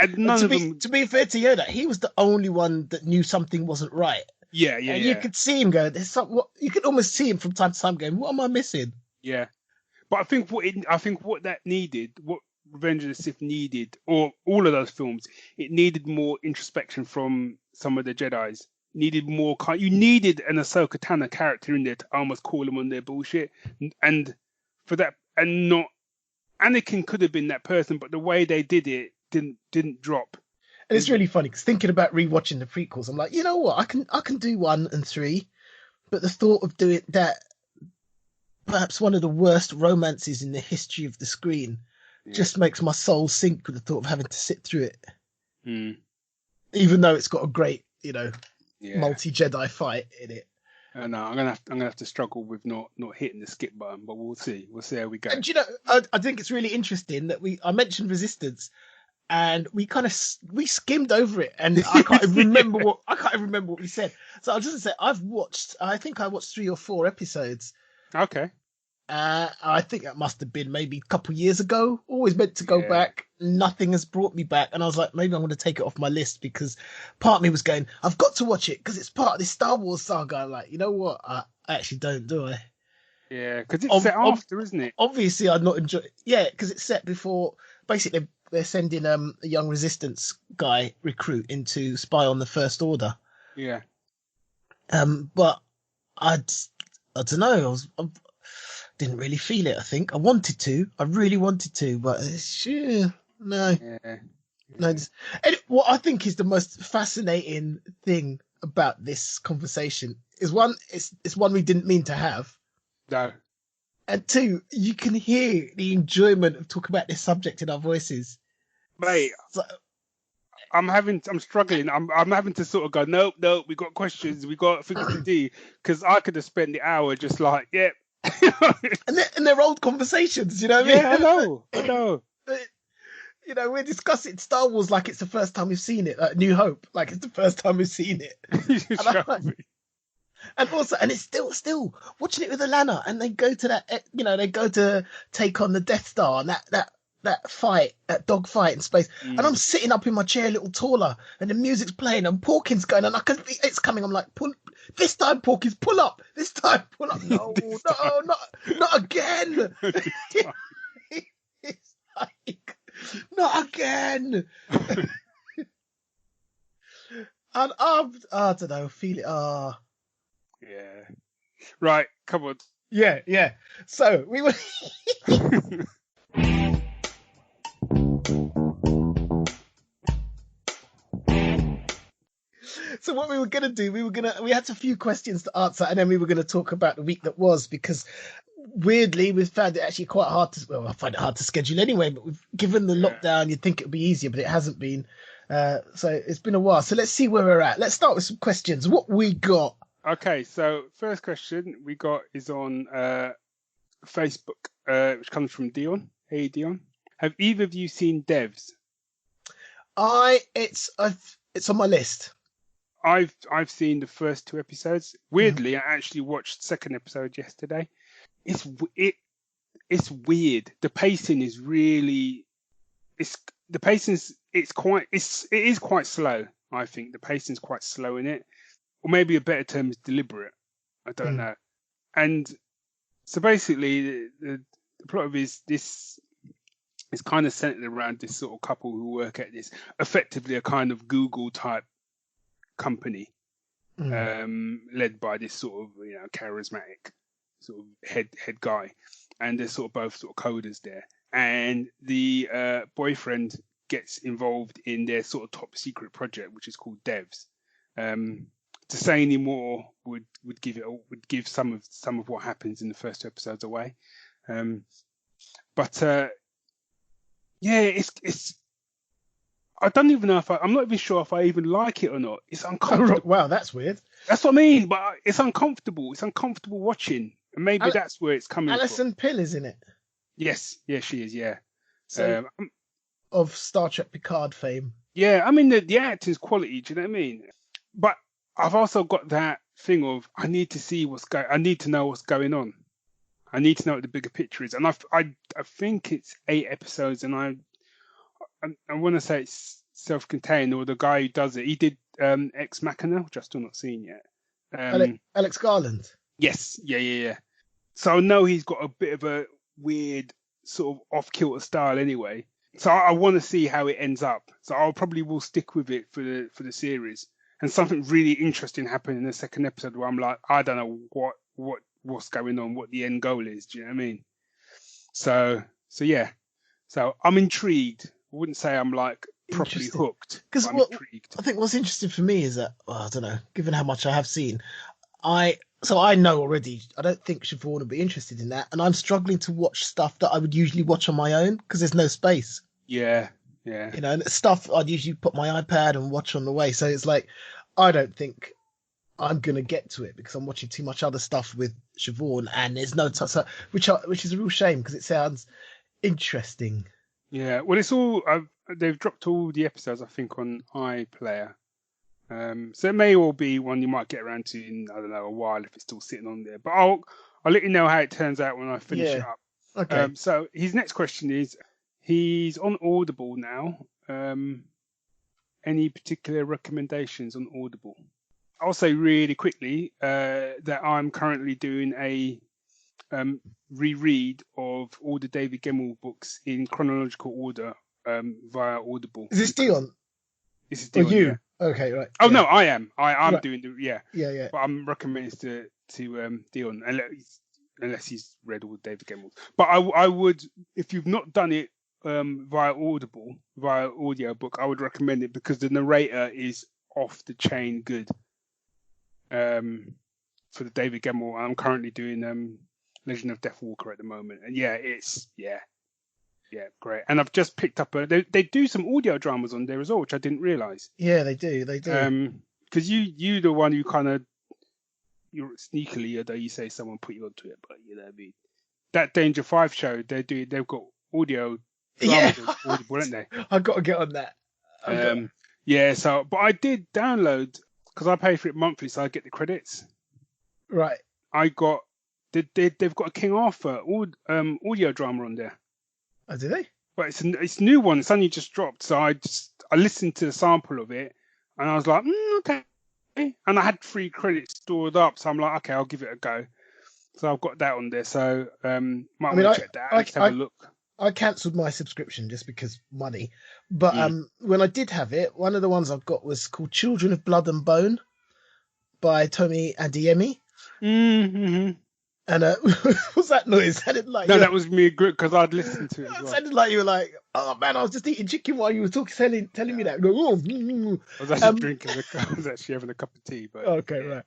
[SPEAKER 2] And
[SPEAKER 1] none of them.
[SPEAKER 2] to be fair to Yoda, he was the only one that knew something wasn't right.
[SPEAKER 1] Yeah,
[SPEAKER 2] And you
[SPEAKER 1] yeah,
[SPEAKER 2] could see him go, there's some, what, you could almost see him from time to time going, what am I missing?
[SPEAKER 1] yeah. But I think what that needed, what Revenge of the Sith needed, or all of those films, it needed more introspection from some of the Jedi's. Needed more you needed an Ahsoka Tano character in there to almost call them on their bullshit, and for that, and not Anakin could have been that person, but the way they did it didn't drop.
[SPEAKER 2] And it's really funny because thinking about rewatching the prequels, I'm like, you know what? I can do 1 and 3, but the thought of doing that, perhaps one of the worst romances in the history of the screen, just makes my soul sink with the thought of having to sit through it. Even though it's got a great, multi Jedi fight in it.
[SPEAKER 1] I know I'm gonna have to struggle with not hitting the skip button, but we'll see how we go.
[SPEAKER 2] And I think it's really interesting that I mentioned Resistance, and we skimmed over it, and I can't even remember what we said. So I'll just say I think I watched 3 or 4 episodes.
[SPEAKER 1] Okay.
[SPEAKER 2] I think that must have been maybe a couple of years ago. Always meant to go back. Nothing has brought me back. And I was like, maybe I'm going to take it off my list, because part of me was going, I've got to watch it because it's part of this Star Wars saga. I'm like, you know what? I actually don't, do I?
[SPEAKER 1] Yeah, because it's set after, isn't it?
[SPEAKER 2] Obviously, I'd not enjoy. Yeah, because it's set before. Basically, they're sending a young Resistance guy recruit in to spy on the First Order.
[SPEAKER 1] Yeah.
[SPEAKER 2] But I don't know. Didn't really feel it. I think I really wanted to, but no.
[SPEAKER 1] Yeah.
[SPEAKER 2] No. And what I think is the most fascinating thing about this conversation is, one, it's one we didn't mean to have.
[SPEAKER 1] No.
[SPEAKER 2] And 2, you can hear the enjoyment of talking about this subject in our voices.
[SPEAKER 1] Mate,
[SPEAKER 2] so,
[SPEAKER 1] I'm struggling. I'm having to sort of go, nope, we got questions, we got things to do, because I could have spent the hour just like, yep.
[SPEAKER 2] and they're old conversations, you know what I mean?
[SPEAKER 1] I know.
[SPEAKER 2] We're discussing Star Wars like it's the first time we've seen it, New Hope, like it's the first time we've seen it. And also, and it's still watching it with Alana, and they go to that, they go to take on the Death Star, and that fight, that dog fight in space. And I'm sitting up in my chair a little taller, and the music's playing, and Porkins going, and it's coming. I'm like, this time, Porkins, pull up. This time, pull up. No, not again. It's like, not again. And I don't know, feel it.
[SPEAKER 1] Yeah. Right, come on.
[SPEAKER 2] Yeah. So we were. So what we were going to do, we had a few questions to answer, and then we were going to talk about the week that was, because weirdly we've found it actually quite hard I find it hard to schedule anyway, but given the lockdown, you'd think it would be easier, but it hasn't been. So it's been a while. So let's see where we're at. Let's start with some questions. What we got?
[SPEAKER 1] Okay, so first question we got is on Facebook, which comes from Dion. Hey, Dion. Have either of you seen Devs?
[SPEAKER 2] It's on my list.
[SPEAKER 1] I've seen the first 2 episodes. Weirdly, I actually watched the second episode yesterday. It's weird. The pacing is really. It is quite slow. I think the pacing's quite slow in it, or maybe a better term is deliberate. I don't know. And so basically, the plot of this is kind of centered around this sort of couple who work at this, effectively a kind of Google type company, led by this sort of charismatic sort of head guy, and they're sort of both sort of coders there. And the boyfriend gets involved in their sort of top secret project, which is called Devs. To say any more would give some of what happens in the first 2 episodes away. But it's. I don't even know I'm not even sure if I even like it or not. It's uncomfortable.
[SPEAKER 2] Wow, that's weird.
[SPEAKER 1] That's what I mean, but it's uncomfortable. It's uncomfortable watching, and maybe that's where it's coming from.
[SPEAKER 2] Alison Pill is in it.
[SPEAKER 1] Yes, she is. Yeah.
[SPEAKER 2] So, of Star Trek Picard fame.
[SPEAKER 1] Yeah, I mean the acting's quality. Do you know what I mean? But I've also got that thing of I need to know what's going on. I need to know what the bigger picture is, and I think it's 8 episodes, and I want to say it's self-contained, or the guy who does it, he did Ex Machina, which I've still not seen yet.
[SPEAKER 2] Alex Garland.
[SPEAKER 1] Yes, yeah. So I know he's got a bit of a weird sort of off-kilter style anyway. So I want to see how it ends up. So I'll probably will stick with it for the series. And something really interesting happened in the second episode where I'm like, I don't know what's going on, what the end goal is. Do you know what I mean? So yeah. So I'm intrigued.
[SPEAKER 2] Interesting.
[SPEAKER 1] say I'm like properly hooked, but
[SPEAKER 2] Because
[SPEAKER 1] I'm intrigued.
[SPEAKER 2] I think what's interesting for me is that, well, I don't know, given how much I have seen, I know already. I don't think Siobhan would be interested in that, and I'm struggling to watch stuff that I would usually watch on my own because there's no space.
[SPEAKER 1] Yeah.
[SPEAKER 2] And stuff I'd usually put my iPad and watch on the way. So it's like, I don't think I'm gonna get to it because I'm watching too much other stuff with Siobhan, and there's no time. So, which is a real shame because it sounds interesting.
[SPEAKER 1] Yeah. Well, it's all they've dropped all the episodes, I think, on iPlayer. So it may all be one you might get around to in, I don't know, a while if it's still sitting on there. But I'll let you know how it turns out when I finish it up.
[SPEAKER 2] Okay.
[SPEAKER 1] So his next question is, he's on Audible now. Any particular recommendations on Audible? I'll say really quickly that I'm currently doing a reread of all the David Gemmell books in chronological order via Audible.
[SPEAKER 2] Is this Dion?
[SPEAKER 1] This is
[SPEAKER 2] Or
[SPEAKER 1] Dion,
[SPEAKER 2] you?
[SPEAKER 1] yeah.
[SPEAKER 2] Okay, right.
[SPEAKER 1] Oh
[SPEAKER 2] yeah.
[SPEAKER 1] no, I am. I'm
[SPEAKER 2] Right.
[SPEAKER 1] doing
[SPEAKER 2] Yeah.
[SPEAKER 1] But I'm recommending to Dion unless he's read all David Gemmell. But I would, if you've not done it via Audible, via audiobook, I would recommend it because the narrator is off the chain good. For the David Gemmell, I'm currently doing Legend of Deathwalker at the moment, and it's great. And I've just picked up they do some audio dramas on there as well, which I didn't realise.
[SPEAKER 2] Yeah, they do. They do.
[SPEAKER 1] Because you the one who kind of, you're sneakily, although you say someone put you onto it, but you know what I mean. That Danger 5 show, they've got audio dramas on Audible, haven't they?
[SPEAKER 2] I've got to get on that.
[SPEAKER 1] So but I did download because I pay for it monthly, so I get the credits.
[SPEAKER 2] Right.
[SPEAKER 1] I got they've got a King Arthur audio drama on there.
[SPEAKER 2] Oh, do they?
[SPEAKER 1] But it's a new one. It's only just dropped, so I listened to the sample of it, and I was like, okay. And I had 3 credits stored up, so I'm like, okay, I'll give it a go. So I've got that on there. So might want to check that out. Let's have a look.
[SPEAKER 2] I cancelled my subscription just because money. But when I did have it, one of the ones I've got was called Children of Blood and Bone by Tomi Adeyemi.
[SPEAKER 1] Mm-hmm.
[SPEAKER 2] And what's that noise? Sounded like
[SPEAKER 1] that was me good because I'd listened to it.
[SPEAKER 2] It sounded like you were like, oh man, I was just eating chicken while you were telling me that.
[SPEAKER 1] I was actually I was actually having a cup of tea. But
[SPEAKER 2] okay, right.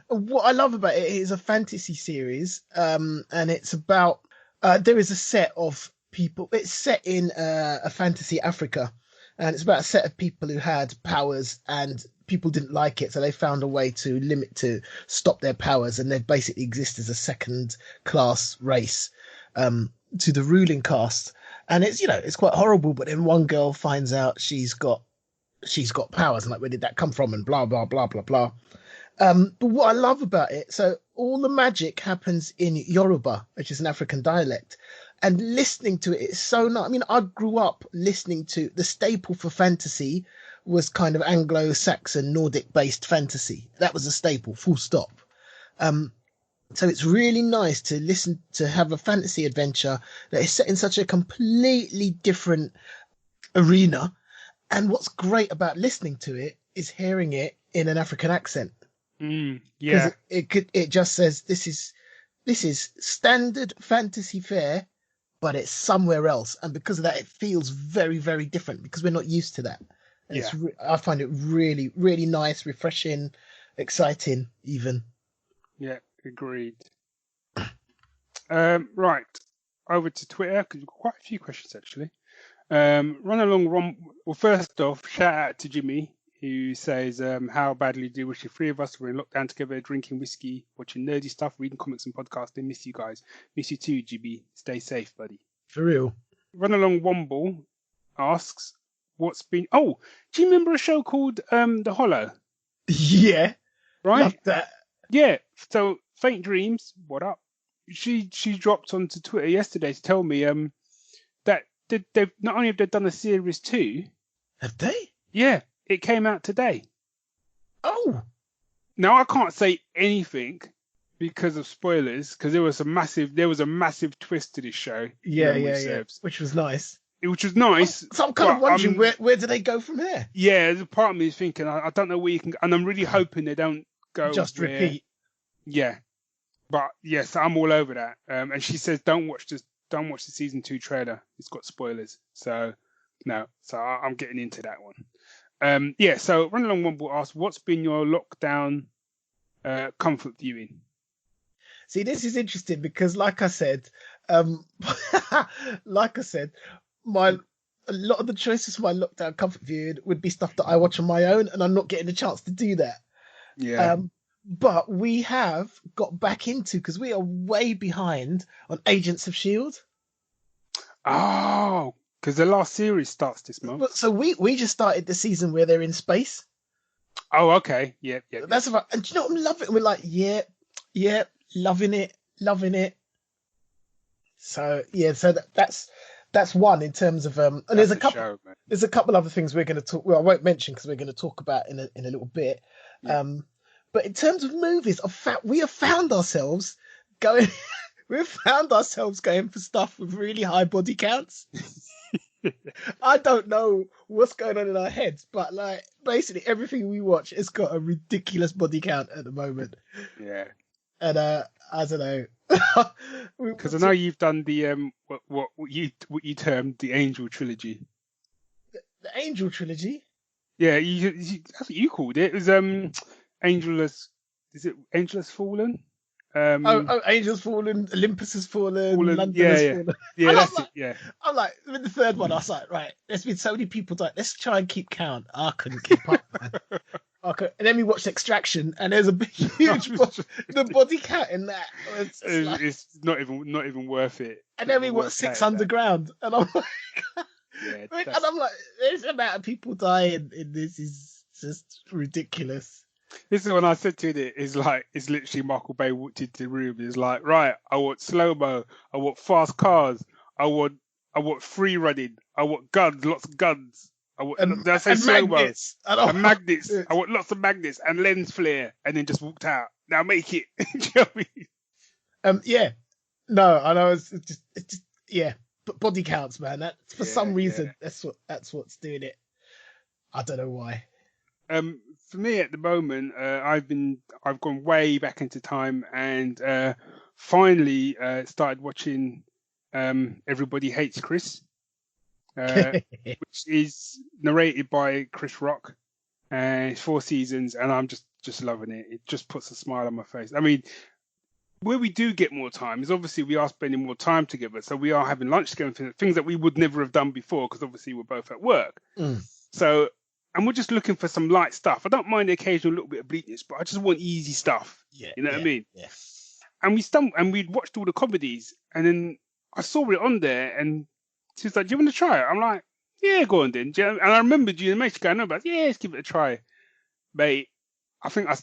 [SPEAKER 2] What I love about it is a fantasy series, and it's about there is a set of people. It's set in a fantasy Africa, and it's about a set of people who had powers and people didn't like it, so they found a way to stop their powers, and they basically exist as a second class race to the ruling caste. And it's quite horrible, but then one girl finds out she's got powers, and like, where did that come from, and blah blah blah blah blah. But what I love about it, so all the magic happens in Yoruba, which is an African dialect, and listening to it is so nice. I mean, I grew up listening to the staple for fantasy was kind of Anglo-Saxon Nordic-based fantasy. That was a staple, full stop. So it's really nice to listen to have a fantasy adventure that is set in such a completely different arena. And what's great about listening to it is hearing it in an African accent.
[SPEAKER 1] Yeah.
[SPEAKER 2] It just says this is standard fantasy fare, but it's somewhere else. And because of that, it feels very, very different because we're not used to that. And I find it really, really nice, refreshing, exciting, even. Yeah,
[SPEAKER 1] agreed. Right, over to Twitter because we've got quite a few questions actually. Well, first off, shout out to Jimmy who says, "How badly do you wish the 3 of us were in lockdown together, drinking whiskey, watching nerdy stuff, reading comics and podcasting. Miss you guys. Miss you too, GB. Stay safe, buddy."
[SPEAKER 2] For real.
[SPEAKER 1] Run Along Womble asks, "What's been? Oh, do you remember a show called The Hollow?"
[SPEAKER 2] Yeah,
[SPEAKER 1] right.
[SPEAKER 2] Love that.
[SPEAKER 1] Yeah. So Faint Dreams, what up? She dropped onto Twitter yesterday to tell me that they've not only have they done a series 2.
[SPEAKER 2] Have they?
[SPEAKER 1] Yeah, it came out today.
[SPEAKER 2] Oh.
[SPEAKER 1] Now I can't say anything because of spoilers, because there was a massive twist to this show.
[SPEAKER 2] Yeah. Which was nice.
[SPEAKER 1] Which was nice.
[SPEAKER 2] So I'm kind of wondering where do they go from here?
[SPEAKER 1] Yeah, there's a part of me is thinking I don't know where you can, and I'm really hoping they don't go
[SPEAKER 2] repeat.
[SPEAKER 1] Yeah, but yes, I'm all over that. And she says don't watch don't watch the season 2 trailer. It's got spoilers. So no. So I'm getting into that one. Yeah. So Run Along One will ask, what's been your lockdown comfort viewing?
[SPEAKER 2] See, this is interesting because, like I said, my a lot of the choices for my lockdown comfort viewing would be stuff that I watch on my own, and I'm not getting a chance to do that.
[SPEAKER 1] Yeah.
[SPEAKER 2] But we have got back into, because we are way behind on Agents of S.H.I.E.L.D.
[SPEAKER 1] Oh, because the last series starts this month.
[SPEAKER 2] But so we just started the season where they're in space.
[SPEAKER 1] Oh, okay. Yeah.
[SPEAKER 2] That's about, and do you know what I'm loving? We're like, yeah, loving it. So yeah, so that's one in terms of and there's a couple
[SPEAKER 1] show,
[SPEAKER 2] there's a couple other things we're going to talk. Well, I won't mention because we're going to talk about in a little bit.
[SPEAKER 1] Yeah.
[SPEAKER 2] But in terms of movies, we have found ourselves going. We've found ourselves going for stuff with really high body counts. I don't know what's going on in our heads, but like basically everything we watch has got a ridiculous body count at the moment.
[SPEAKER 1] Yeah.
[SPEAKER 2] And I don't know.
[SPEAKER 1] Because I know you've done the what you termed the Angel trilogy.
[SPEAKER 2] The Angel trilogy.
[SPEAKER 1] Yeah, that's what you called it. It was Angelus. Is it Angelus Fallen?
[SPEAKER 2] Angels Fallen, Olympus has fallen, London has fallen.
[SPEAKER 1] Yeah, that's it. Yeah.
[SPEAKER 2] I'm like, with the third one, I was like, right, there's been so many people die. Let's try and keep count. I couldn't keep up, man. And then we watched Extraction, and there's a big, huge the body count in that.
[SPEAKER 1] It's not even worth it.
[SPEAKER 2] And then we watched Six Underground, and I'm like, there's the amount of people dying in this is just ridiculous.
[SPEAKER 1] This is when I said to it, it's literally Michael Bay walked into the room. It's like, right, I want slow-mo, I want fast cars, I want free running, I want guns, lots of guns. Did I say slow-mo? Magnets. And magnets. I want lots of magnets and lens flare, and then just walked out. Now make it. Do you know what I mean?
[SPEAKER 2] Yeah. No, I know it's just yeah. But body counts, man. That for some reason that's what's doing it. I don't know why.
[SPEAKER 1] For me at the moment, I've gone way back into time and finally started watching Everybody Hates Chris, which is narrated by Chris Rock, and it's 4 seasons, and I'm just loving it. It just puts a smile on my face. I mean, where we do get more time is obviously we are spending more time together, so we are having lunch together, things that we would never have done before because obviously we're both at work. So. And we're just looking for some light stuff. I don't mind the occasional little bit of bleakness, but I just want easy stuff.
[SPEAKER 2] Yeah,
[SPEAKER 1] you know what I mean?
[SPEAKER 2] Yeah.
[SPEAKER 1] And we'd watched all the comedies, and then I saw it on there, and she was like, "Do you want to try it?" I'm like, "Yeah, go on then." And I remembered you and Mate going, "No, but yeah, let's give it a try." Mate, I think we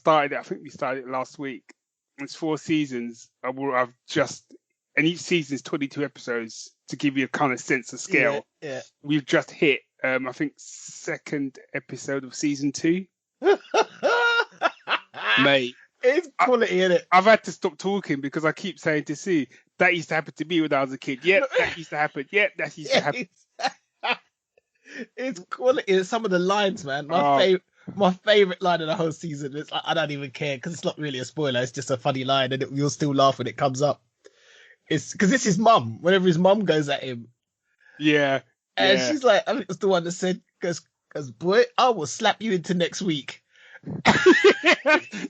[SPEAKER 1] started it last week. It's 4 seasons. And each season is 22 episodes to give you a kind of sense of scale.
[SPEAKER 2] Yeah.
[SPEAKER 1] We've just hit. I think 2nd episode of season 2. Mate,
[SPEAKER 2] it's quality, isn't it?
[SPEAKER 1] I've had to stop talking because I keep saying to Sue, that used to happen to me when I was a kid. Yep, that used to happen. Yep, that used to happen.
[SPEAKER 2] It's quality. It's some of the lines, man. My favorite line of the whole season. It's like, I don't even care because it's not really a spoiler. It's just a funny line, and you'll still laugh when it comes up. It's because it's his mum. Whenever his mum goes at him,
[SPEAKER 1] yeah.
[SPEAKER 2] And she's like, I think it's the one that said, "Goes, boy, I will slap you into next week."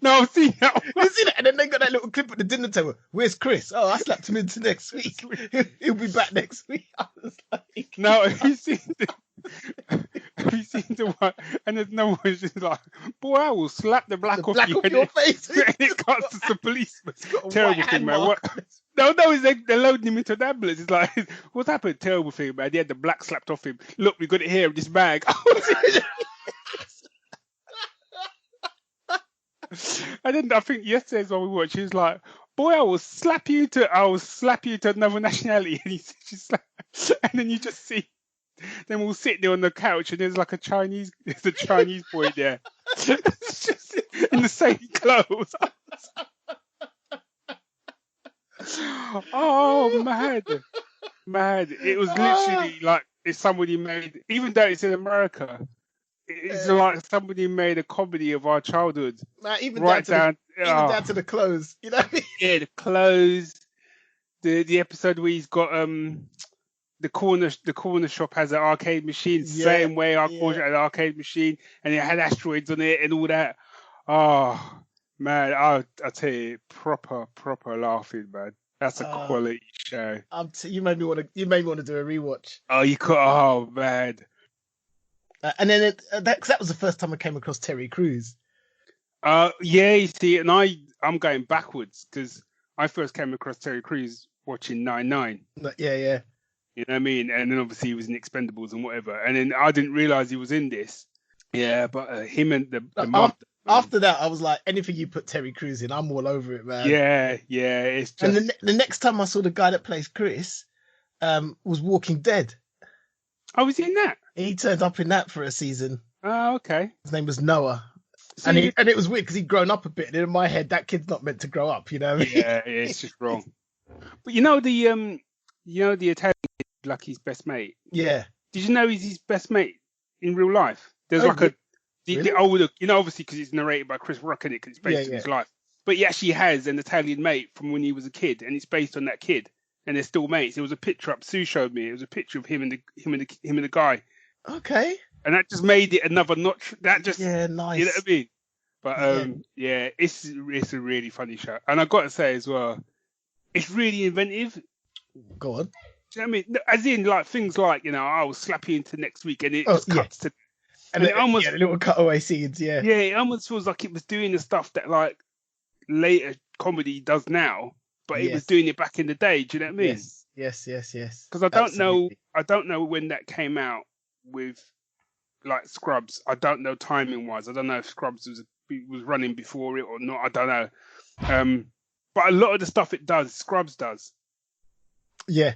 [SPEAKER 1] No, I've seen that one.
[SPEAKER 2] You see that? And then they got that little clip at the dinner table. Where's Chris? Oh, I slapped him into next week. He'll be back next week. I was like,
[SPEAKER 1] no, have you seen the one? And there's no one just like, boy, I will slap the black off
[SPEAKER 2] your face.
[SPEAKER 1] And it cuts to some policeman. Terrible thing, man. What? No, they're loading him into an ambulance. It's like, what's happened? Terrible thing, man. He had the black slapped off him. Look, we got it here in this bag. And then I think yesterday's when we watched, he was like, boy, I will slap you to another nationality. And he's just like, and then you just see them all sitting there on the couch, and there's like a Chinese boy there. It's just in the same clothes. Oh, mad. It was literally like if somebody made, even though it's in America, it's like somebody made a comedy of our childhood.
[SPEAKER 2] Even down to the clothes, you know what I mean?
[SPEAKER 1] Yeah, the clothes, the episode where he's got the corner shop has an arcade machine, same way our corner shop had an arcade machine, and it had asteroids on it and all that. Oh man, I tell you, proper laughing, man. That's a quality show.
[SPEAKER 2] You made me want to do a rewatch.
[SPEAKER 1] Oh, you could. Oh man.
[SPEAKER 2] And then that was the first time I came across Terry Crews.
[SPEAKER 1] Yeah, you see, and I'm going backwards because I first came across Terry Crews watching 9-9.
[SPEAKER 2] Yeah.
[SPEAKER 1] You know what I mean? And then obviously he was in Expendables and whatever. And then I didn't realize he was in this. Yeah, but him and the mum.
[SPEAKER 2] After that, I was like, anything you put Terry Crews in, I'm all over it, man.
[SPEAKER 1] Yeah. It's just.
[SPEAKER 2] And the next time I saw the guy that plays Chris, was Walking Dead.
[SPEAKER 1] Oh, was he in that?
[SPEAKER 2] He turned up in that for a season.
[SPEAKER 1] Oh, okay.
[SPEAKER 2] His name was Noah. So and it was weird because he'd grown up a bit. And in my head, that kid's not meant to grow up, you know?
[SPEAKER 1] Yeah, it's just wrong. But you know the Italian kid, like his best mate?
[SPEAKER 2] Yeah.
[SPEAKER 1] Did you know he's his best mate in real life? There's the older, obviously because it's narrated by Chris Rock in it, because it's based on his life. But he actually has an Italian mate from when he was a kid, and it's based on that kid, and they're still mates. There was a picture up. Sue showed me. It was a picture of him and the guy.
[SPEAKER 2] Okay.
[SPEAKER 1] And that just made it another notch. That just
[SPEAKER 2] nice.
[SPEAKER 1] You know what I mean? But it's a really funny show, and I've got to say as well, it's really inventive.
[SPEAKER 2] Go on.
[SPEAKER 1] Do you know what I mean? As in, like things like I'll slap you into next week, and it just cuts to.
[SPEAKER 2] And it almost little cutaway scenes,
[SPEAKER 1] Yeah, it almost feels like it was doing the stuff that like later comedy does now, but it was doing it back in the day. Do you know what I mean?
[SPEAKER 2] Yes.
[SPEAKER 1] Because I don't know when that came out with like Scrubs. I don't know timing wise. I don't know if Scrubs was running before it or not. I don't know. But a lot of the stuff it does, Scrubs does.
[SPEAKER 2] Yeah.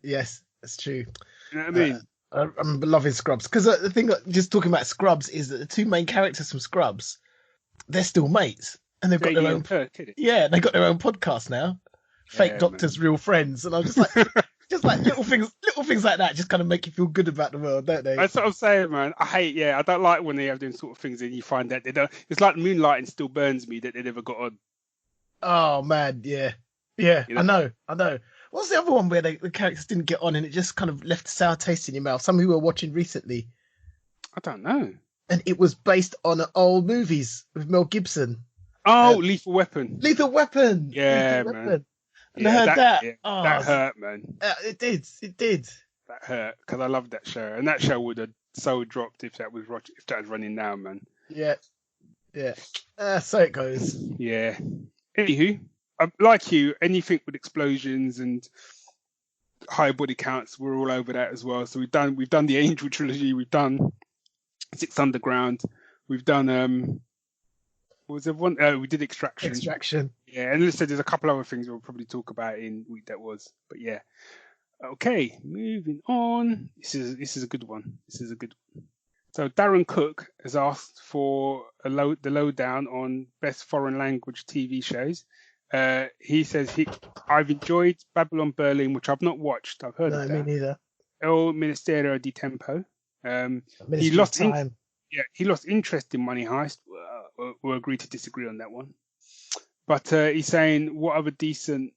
[SPEAKER 2] Yes, that's true.
[SPEAKER 1] You know what I mean?
[SPEAKER 2] I'm loving Scrubs because the thing, just talking about Scrubs, is that the two main characters from Scrubs, they're still mates, and they've got their own. They got their own podcast now. Fake Doctors, Real Friends, and I'm just like, little things like that, just kind of make you feel good about the world, don't they?
[SPEAKER 1] That's what I'm saying, man. I don't like when they have them sort of things, and you find that they don't. It's like Moonlighting still burns me that they never got on.
[SPEAKER 2] Oh man, yeah. I know. What's the other one where the characters didn't get on and it just kind of left a sour taste in your mouth? Some we were watching recently.
[SPEAKER 1] I don't know.
[SPEAKER 2] And it was based on old movies with Mel Gibson.
[SPEAKER 1] Oh, Lethal Weapon.
[SPEAKER 2] Yeah, man. And I heard that. Yeah,
[SPEAKER 1] that hurt, man.
[SPEAKER 2] It did.
[SPEAKER 1] That hurt because I loved that show, and that show would have so dropped if that was running now, man.
[SPEAKER 2] Yeah. So it goes.
[SPEAKER 1] Yeah. Anywho. Like you, anything with explosions and high body counts, we're all over that as well. So we've done the Angel trilogy, we've done Six Underground, we've done what was the one? We did Extraction. Yeah, and there's a couple other things we'll probably talk about in week that was. But yeah, okay, moving on. This is a good one. So Darren Cook has asked for the lowdown on best foreign language TV shows. He says I've enjoyed Babylon Berlin, which I've not watched. I've heard of that.
[SPEAKER 2] No, me neither.
[SPEAKER 1] El Ministerio de Tempo. He lost interest in Money Heist. We'll agree to disagree on that one. But he's saying, what other decent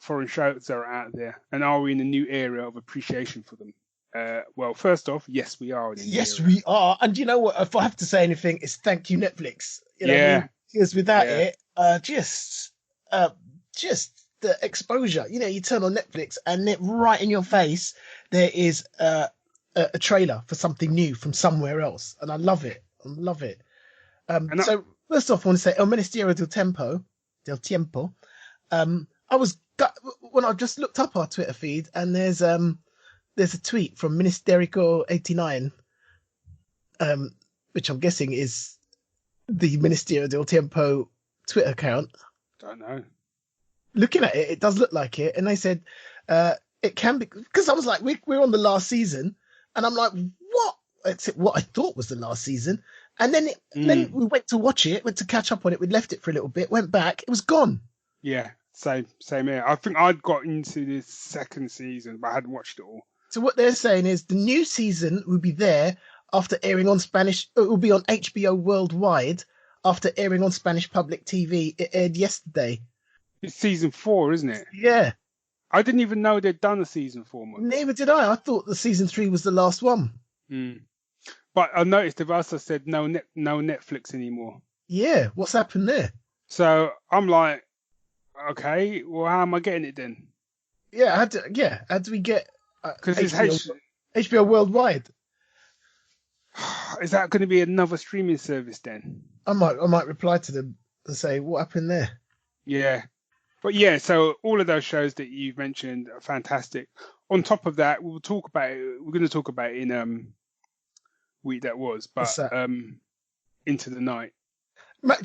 [SPEAKER 1] foreign shows are out there, and are we in a new era of appreciation for them? Well, first off, yes, we are.
[SPEAKER 2] We are. And you know what? If I have to say anything, it's thank you, Netflix. You know what I mean? Because without it, just the exposure. You turn on Netflix and right in your face there is a trailer for something new from somewhere else, and I love it. So first off, I want to say El Ministerio del Tiempo. When I just looked up our Twitter feed, and there's a tweet from Ministerico89, which I'm guessing is the Ministerio del Tiempo Twitter account.
[SPEAKER 1] Don't know.
[SPEAKER 2] Looking at it, it does look like it, and they said it can be, because I was like, we're on the last season, and I'm like, what? Except what I thought was the last season, and then we went to watch it, went to catch up on it. We left it for a little bit, went back, it was gone.
[SPEAKER 1] Yeah, same here. I think I'd got into the second season, but I hadn't watched it all.
[SPEAKER 2] So what they're saying is the new season will be there after airing on Spanish. It will be on HBO worldwide after airing on Spanish public TV. It aired yesterday.
[SPEAKER 1] It's season 4, isn't it?
[SPEAKER 2] Yeah.
[SPEAKER 1] I didn't even know they'd done a season 4.
[SPEAKER 2] Neither did I. I thought the season 3 was the last one.
[SPEAKER 1] But I noticed they've also said no Netflix anymore.
[SPEAKER 2] Yeah, what's happened there?
[SPEAKER 1] So I'm like, okay, well, how am I getting it then?
[SPEAKER 2] Yeah, how do we get?
[SPEAKER 1] Because it's
[SPEAKER 2] HBO worldwide.
[SPEAKER 1] Is that going to be another streaming service then?
[SPEAKER 2] I might reply to them and say, what happened there?
[SPEAKER 1] Yeah. But yeah, so all of those shows that you've mentioned are fantastic. On top of that, we'll talk about it. We're going to talk about it in week that was, but Into the Night.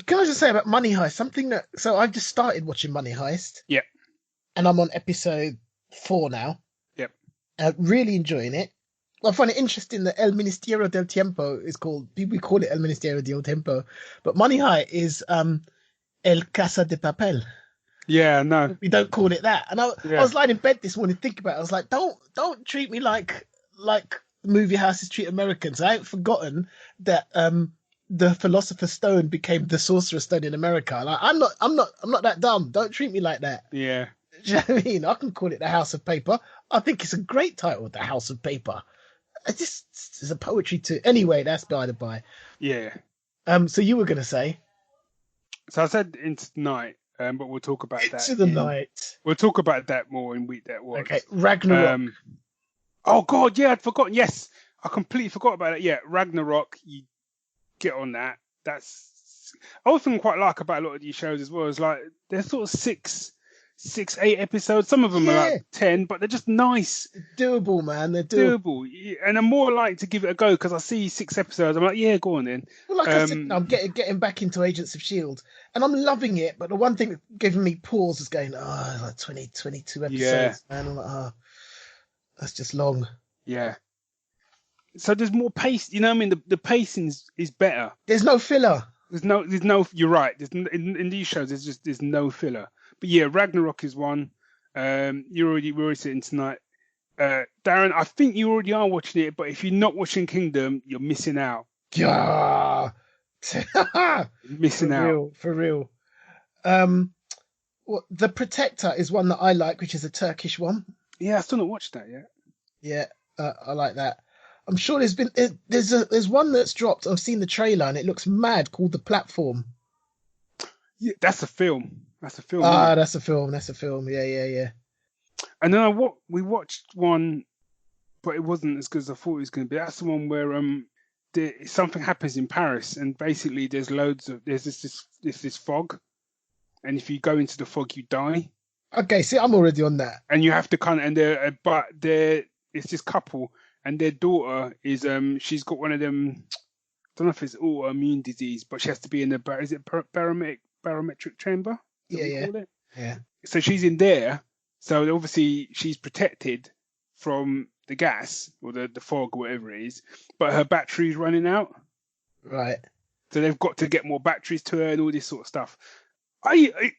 [SPEAKER 2] Can I just say about Money Heist? So I've just started watching Money Heist.
[SPEAKER 1] Yep.
[SPEAKER 2] And I'm on episode 4 now.
[SPEAKER 1] Yep.
[SPEAKER 2] Really enjoying it. I find it interesting that El Ministerio del Tiempo is called. We call it El Ministerio del Tiempo, but Money Heist is El Casa de Papel.
[SPEAKER 1] Yeah, no.
[SPEAKER 2] We don't call it that. And I was lying in bed this morning thinking about it. I was like, don't treat me like movie houses treat Americans. I ain't forgotten that the Philosopher's Stone became the Sorcerer's Stone in America. Like, I'm not that dumb. Don't treat me like that.
[SPEAKER 1] Yeah.
[SPEAKER 2] Do you know what I mean? I can call it The House of Paper. I think it's a great title, The House of Paper. There's a poetry to. Anyway, that's by the by.
[SPEAKER 1] Yeah.
[SPEAKER 2] So you were gonna say?
[SPEAKER 1] So I said Into the Night, but we'll talk about that.
[SPEAKER 2] Into the Night.
[SPEAKER 1] We'll talk about that more in week that was.
[SPEAKER 2] Okay, Ragnarok.
[SPEAKER 1] Oh God, yeah, I'd forgotten. Yes, I completely forgot about it. Yeah, Ragnarok. You get on that. That's other thing I quite like about a lot of these shows as well is like they're sort of 8 episodes. Some of them are like 10, but they're just nice.
[SPEAKER 2] Doable, man. They're doable.
[SPEAKER 1] And I'm more like to give it a go because I see 6 episodes. I'm like, yeah, go on then.
[SPEAKER 2] Well, like I said, I'm getting back into Agents of S.H.I.E.L.D. and I'm loving it. But the one thing that giving me pause is going, like 22 episodes, man. I'm like, that's just long.
[SPEAKER 1] Yeah. So there's more pace. You know what I mean? The pacing is better.
[SPEAKER 2] There's no filler.
[SPEAKER 1] There's no. You're right. In these shows, there's no filler. But yeah, Ragnarok is one. We're already sitting tonight. Darren, I think you already are watching it, but if you're not watching Kingdom, you're missing out.
[SPEAKER 2] Yeah,
[SPEAKER 1] missing out.
[SPEAKER 2] For real. The Protector is one that I like, which is a Turkish one.
[SPEAKER 1] Yeah, I still not watched that yet.
[SPEAKER 2] Yeah, I like that. I'm sure there's one that's dropped. I've seen the trailer and it looks mad, called The Platform.
[SPEAKER 1] Yeah, that's a film. That's a film.
[SPEAKER 2] That's a film. That's a film. Yeah.
[SPEAKER 1] And then we watched one, but it wasn't as good as I thought it was going to be. That's the one where something happens in Paris, and basically there's this fog, and if you go into the fog, you die.
[SPEAKER 2] Okay, see, I'm already on that.
[SPEAKER 1] And you have to it's this couple, and their daughter is she's got one of them. I don't know if it's autoimmune disease, but she has to be in the barometric chamber.
[SPEAKER 2] Yeah.
[SPEAKER 1] So she's in there. So obviously she's protected from the gas or the fog or whatever it is, but her battery's running out.
[SPEAKER 2] Right.
[SPEAKER 1] So they've got to get more batteries to her and all this sort of stuff. I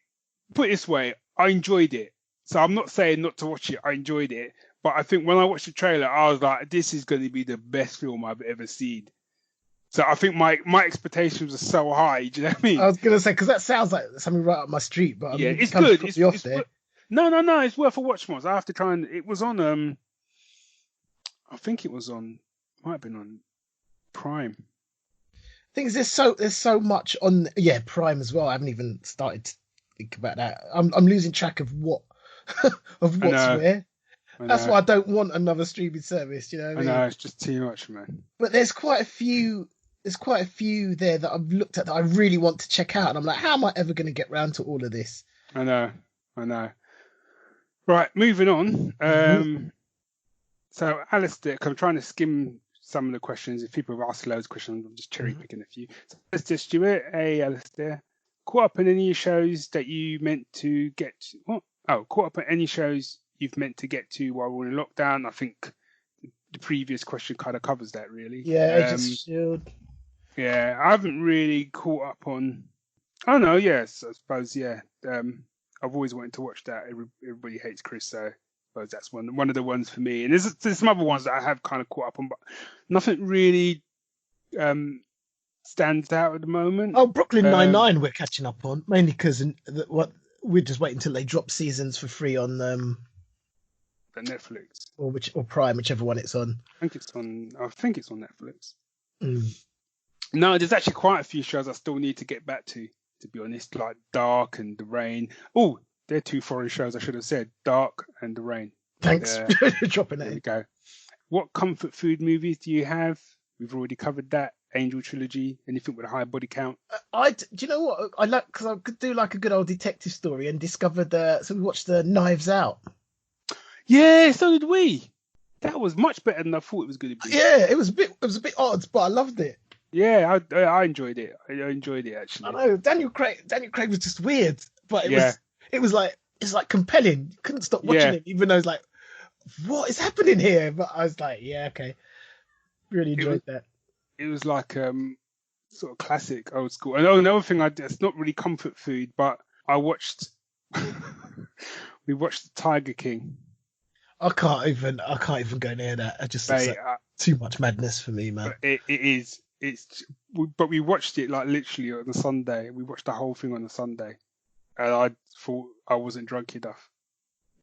[SPEAKER 1] put it this way, I enjoyed it. So I'm not saying not to watch it. I enjoyed it. But I think when I watched the trailer, I was like, this is going to be the best film I've ever seen. So I think my expectations are so high. Do you know what I mean?
[SPEAKER 2] I was going to say, because that sounds like something right up my street. But
[SPEAKER 1] yeah, it's good. No, it's worth a watch, Moz. I have to try and... It was on... I think it was on... Might have been on Prime.
[SPEAKER 2] Things there's so much on... Yeah, Prime as well. I haven't even started to think about that. I'm losing track of what... of what's where. That's why I don't want another streaming service, you know what I mean?
[SPEAKER 1] I know, it's just too much, man.
[SPEAKER 2] But there's quite a few there that I've looked at that I really want to check out. And I'm like, how am I ever going to get round to all of this?
[SPEAKER 1] I know. Right, moving on. So, Alistair, I'm trying to skim some of the questions. If people have asked loads of questions, I'm just cherry picking a few. So, Alistair Stewart, hey, Alistair. Caught up in any shows that you meant to get to? What? Oh, caught up in any shows you've meant to get to while we're in lockdown? I think the previous question kind of covers that, really.
[SPEAKER 2] Yeah, just should.
[SPEAKER 1] Yeah, I haven't really caught up on. Oh no, yes, I suppose. Yeah, I've always wanted to watch that. Everybody Hates Chris, so I suppose that's one of the ones for me. And there's some other ones that I have kind of caught up on, but nothing really stands out at the moment.
[SPEAKER 2] Oh, Brooklyn Nine-Nine we're catching up on, mainly because we're just waiting until they drop seasons for free on
[SPEAKER 1] at Netflix.
[SPEAKER 2] or Prime, whichever one it's on.
[SPEAKER 1] I think it's on. I think it's on Netflix.
[SPEAKER 2] Mm.
[SPEAKER 1] No, there's actually quite a few shows I still need to get back to be honest, like Dark and The Rain. Oh, they're two foreign shows I should have said. Dark and The Rain.
[SPEAKER 2] Thanks for dropping that.
[SPEAKER 1] There we go. What comfort food movies do you have? We've already covered that. Angel trilogy. Anything with a high body count?
[SPEAKER 2] Do you know what I like? Because I could do like a good old detective story and discovered so we watched the Knives Out.
[SPEAKER 1] Yeah, so did we. That was much better than I thought it was going to be.
[SPEAKER 2] Yeah, it was a bit odd, but I loved it.
[SPEAKER 1] Yeah, I enjoyed it. I enjoyed it actually.
[SPEAKER 2] I know Daniel Craig was just weird, but it was like compelling. You couldn't stop watching it, even though it's like, what is happening here? But I was like, yeah, okay. Really enjoyed that.
[SPEAKER 1] It was like sort of classic old school. And another thing it's not really comfort food, but I watched we watched The Tiger King.
[SPEAKER 2] I can't even go near that. I just it's like too much madness for me, man.
[SPEAKER 1] It is. But we watched it like literally on a Sunday. We watched the whole thing on a Sunday, and I thought I wasn't drunk enough.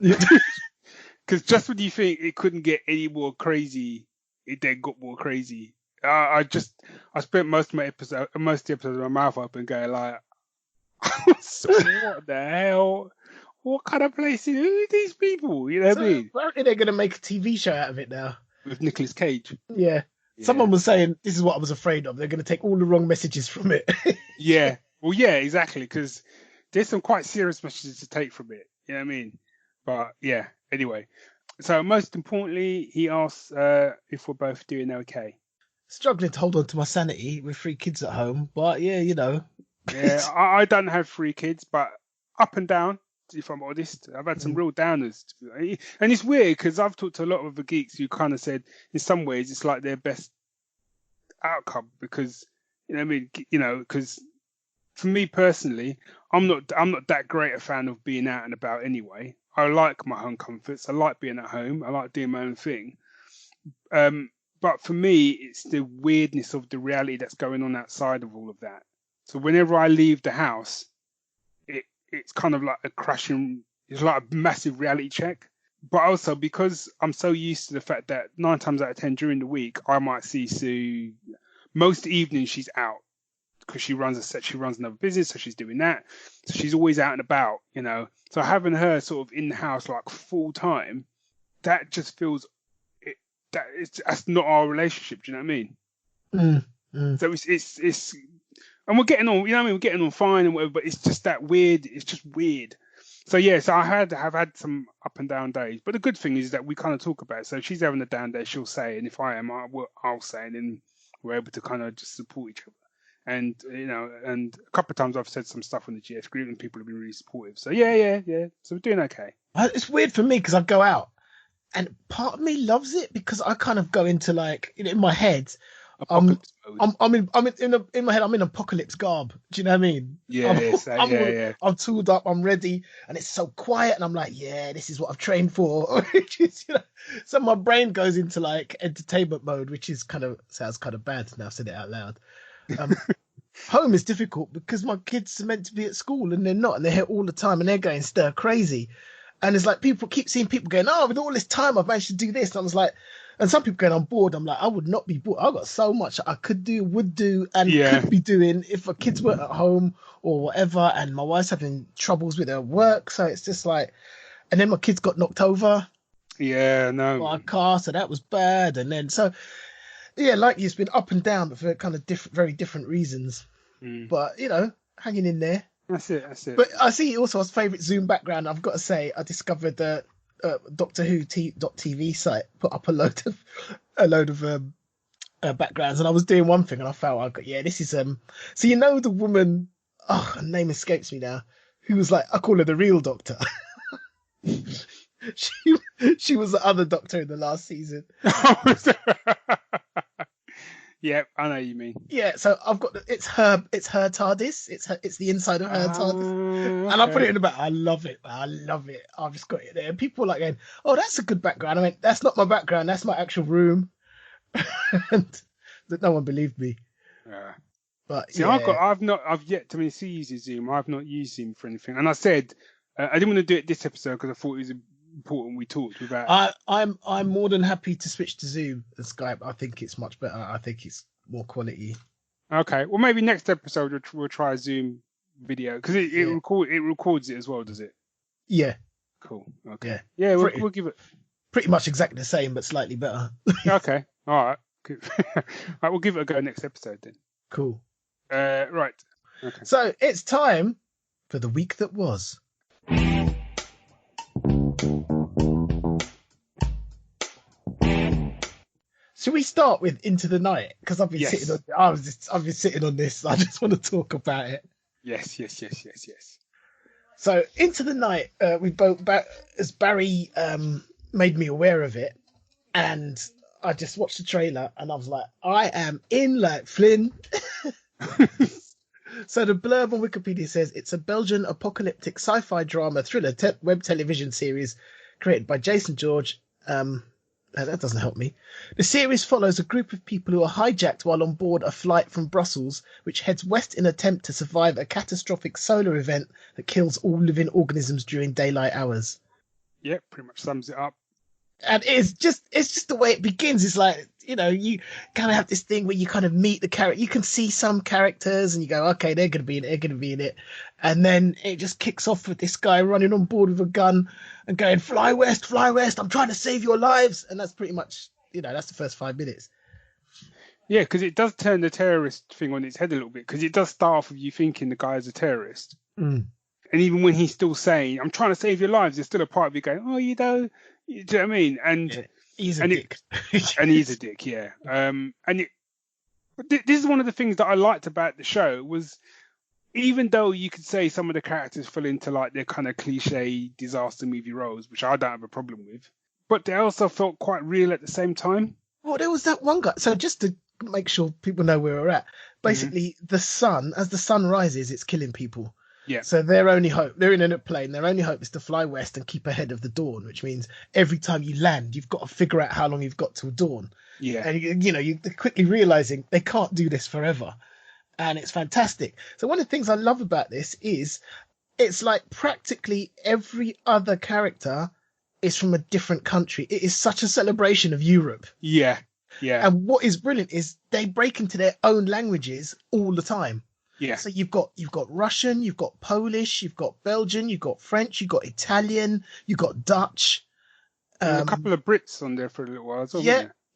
[SPEAKER 1] Because just when you think it couldn't get any more crazy, it then got more crazy. I spent most of the episode with my mouth open, going like, "What the hell? What kind of place? Who are these people?" You know what I mean?
[SPEAKER 2] Apparently, they're going to make a TV show out of it now
[SPEAKER 1] with Nicolas Cage.
[SPEAKER 2] Yeah. Someone was saying this is what I was afraid of. They're going to take all the wrong messages from it.
[SPEAKER 1] Yeah. Well, yeah, exactly. Because there's some quite serious messages to take from it. You know what I mean? But yeah. Anyway, so most importantly, he asks if we're both doing okay.
[SPEAKER 2] Struggling to hold on to my sanity with 3 kids at home, but yeah, you know.
[SPEAKER 1] Yeah, I don't have 3 kids, but up and down. If I'm honest, I've had some real downers, and it's weird because I've talked to a lot of the geeks who kind of said, in some ways, it's like their best outcome because because for me personally, I'm not that great a fan of being out and about anyway. I like my home comforts. I like being at home. I like doing my own thing. But for me, it's the weirdness of the reality that's going on outside of all of that. So whenever I leave the house, it's kind of like it's like a massive reality check. But also because I'm so used to the fact that 9 times out of 10 during the week, I might see Sue. Most evenings she's out because she runs another business, so she's doing that. So she's always out and about, you know. So having her sort of in the house like full time, that just feels that's not our relationship. Do you know what I mean? So it's and we're getting on, you know what I mean? We're getting on fine and whatever, but it's just that weird. It's just weird. So yeah, so I have had some up and down days, but the good thing is that we kind of talk about it. So if she's having a down day, she'll say, and if I am, I'll say, and then we're able to kind of just support each other. And and a couple of times I've said some stuff on the GS group, and people have been really supportive. So yeah. So we're doing okay.
[SPEAKER 2] It's weird for me because I go out, and part of me loves it because I kind of go into like in my head.
[SPEAKER 1] Apocalypse mode.
[SPEAKER 2] In my head. I'm in apocalypse garb. Do you know what I mean?
[SPEAKER 1] Yeah.
[SPEAKER 2] I'm tooled up. I'm ready, and it's so quiet. And I'm like, yeah, this is what I've trained for. So my brain goes into like entertainment mode, which is sounds kind of bad now. I've said it out loud. Home is difficult because my kids are meant to be at school and they're not, and they're here all the time, and they're going stir crazy. And it's like people keep seeing people going, oh, with all this time, I've managed to do this. And I was like. And some people going, I'm bored. I'm like, I would not be bored. I've got so much I could do, would do, and could be doing if my kids were at home or whatever. And my wife's having troubles with her work. So it's just like, and then my kids got knocked over.
[SPEAKER 1] Yeah, no.
[SPEAKER 2] By a car. So that was bad. And then, so yeah, like you, it's been up and down, but for kind of very different reasons. But, hanging in there.
[SPEAKER 1] That's it.
[SPEAKER 2] But I see also as favourite Zoom background, I've got to say, I discovered that Doctor Who TV site put up a load of backgrounds, and I was doing one thing and I felt this is so the woman, her name escapes me now, who was like, I call her the real Doctor. she was the other Doctor in the last season.
[SPEAKER 1] Yeah, I know what you mean.
[SPEAKER 2] Yeah, so I've got it's her TARDIS. It's the inside of her TARDIS, and I put it in the back. I love it. I've just got it there. And people are like going, "Oh, that's a good background." I mean, that's not my background. That's my actual room. And no one believed me.
[SPEAKER 1] Yeah.
[SPEAKER 2] But
[SPEAKER 1] see,
[SPEAKER 2] yeah.
[SPEAKER 1] I've yet to see Zoom. I've not used Zoom for anything. And I said I didn't want to do it this episode because I thought it was important we talked without.
[SPEAKER 2] I'm more than happy to switch to Zoom and Skype. I think it's much better. I think it's more quality.
[SPEAKER 1] Okay, well maybe next episode we'll try a Zoom video because it records it as well, does it?
[SPEAKER 2] Yeah.
[SPEAKER 1] Cool. Okay. Yeah, we'll give it
[SPEAKER 2] pretty much exactly the same, but slightly better.
[SPEAKER 1] Okay. All right. Good. All right, we'll give it a go next episode then.
[SPEAKER 2] Cool.
[SPEAKER 1] Right. Okay.
[SPEAKER 2] So it's time for the week that was. Should we start with Into the Night? Because I've been sitting on this. I just want to talk about it.
[SPEAKER 1] Yes.
[SPEAKER 2] So Into the Night, as Barry made me aware of it, and I just watched the trailer, and I was like, I am in like Flynn. So the blurb on Wikipedia says it's a Belgian apocalyptic sci-fi drama thriller web television series created by Jason George. That doesn't help me. The series follows a group of people who are hijacked while on board a flight from Brussels, which heads west in an attempt to survive a catastrophic solar event that kills all living organisms during daylight hours.
[SPEAKER 1] Yeah, pretty much sums it up.
[SPEAKER 2] And it's just the way it begins. It's like, you kind of have this thing where you kind of meet the character. You can see some characters and you go, okay, they're going to be in it. And then it just kicks off with this guy running on board with a gun and going, fly west, I'm trying to save your lives. And that's pretty much, that's the first 5 minutes.
[SPEAKER 1] Yeah, because it does turn the terrorist thing on its head a little bit, because it does start off with you thinking the guy is a terrorist.
[SPEAKER 2] Mm.
[SPEAKER 1] And even when he's still saying, I'm trying to save your lives, there's still a part of you going, oh, do you know what I mean? And
[SPEAKER 2] he's a dick.
[SPEAKER 1] And he's a dick, yeah. This is one of the things that I liked about the show was, even though you could say some of the characters fell into like their kind of cliche disaster movie roles, which I don't have a problem with, but they also felt quite real at the same time.
[SPEAKER 2] Well, there was that one guy. So just to make sure people know where we're at, basically the sun, as the sun rises, it's killing people.
[SPEAKER 1] Yeah.
[SPEAKER 2] So their only hope, they're in a plane, their only hope is to fly west and keep ahead of the dawn, which means every time you land, you've got to figure out how long you've got till dawn.
[SPEAKER 1] Yeah.
[SPEAKER 2] And, you're quickly realizing they can't do this forever. And it's fantastic. So one of the things I love about this is it's like practically every other character is from a different country. It is such a celebration of Europe.
[SPEAKER 1] Yeah. Yeah.
[SPEAKER 2] And what is brilliant is they break into their own languages all the time.
[SPEAKER 1] Yeah.
[SPEAKER 2] So you've got Russian, you've got Polish, you've got Belgian, you've got French, you've got Italian, you've got Dutch.
[SPEAKER 1] A couple of Brits on there for a little while as well.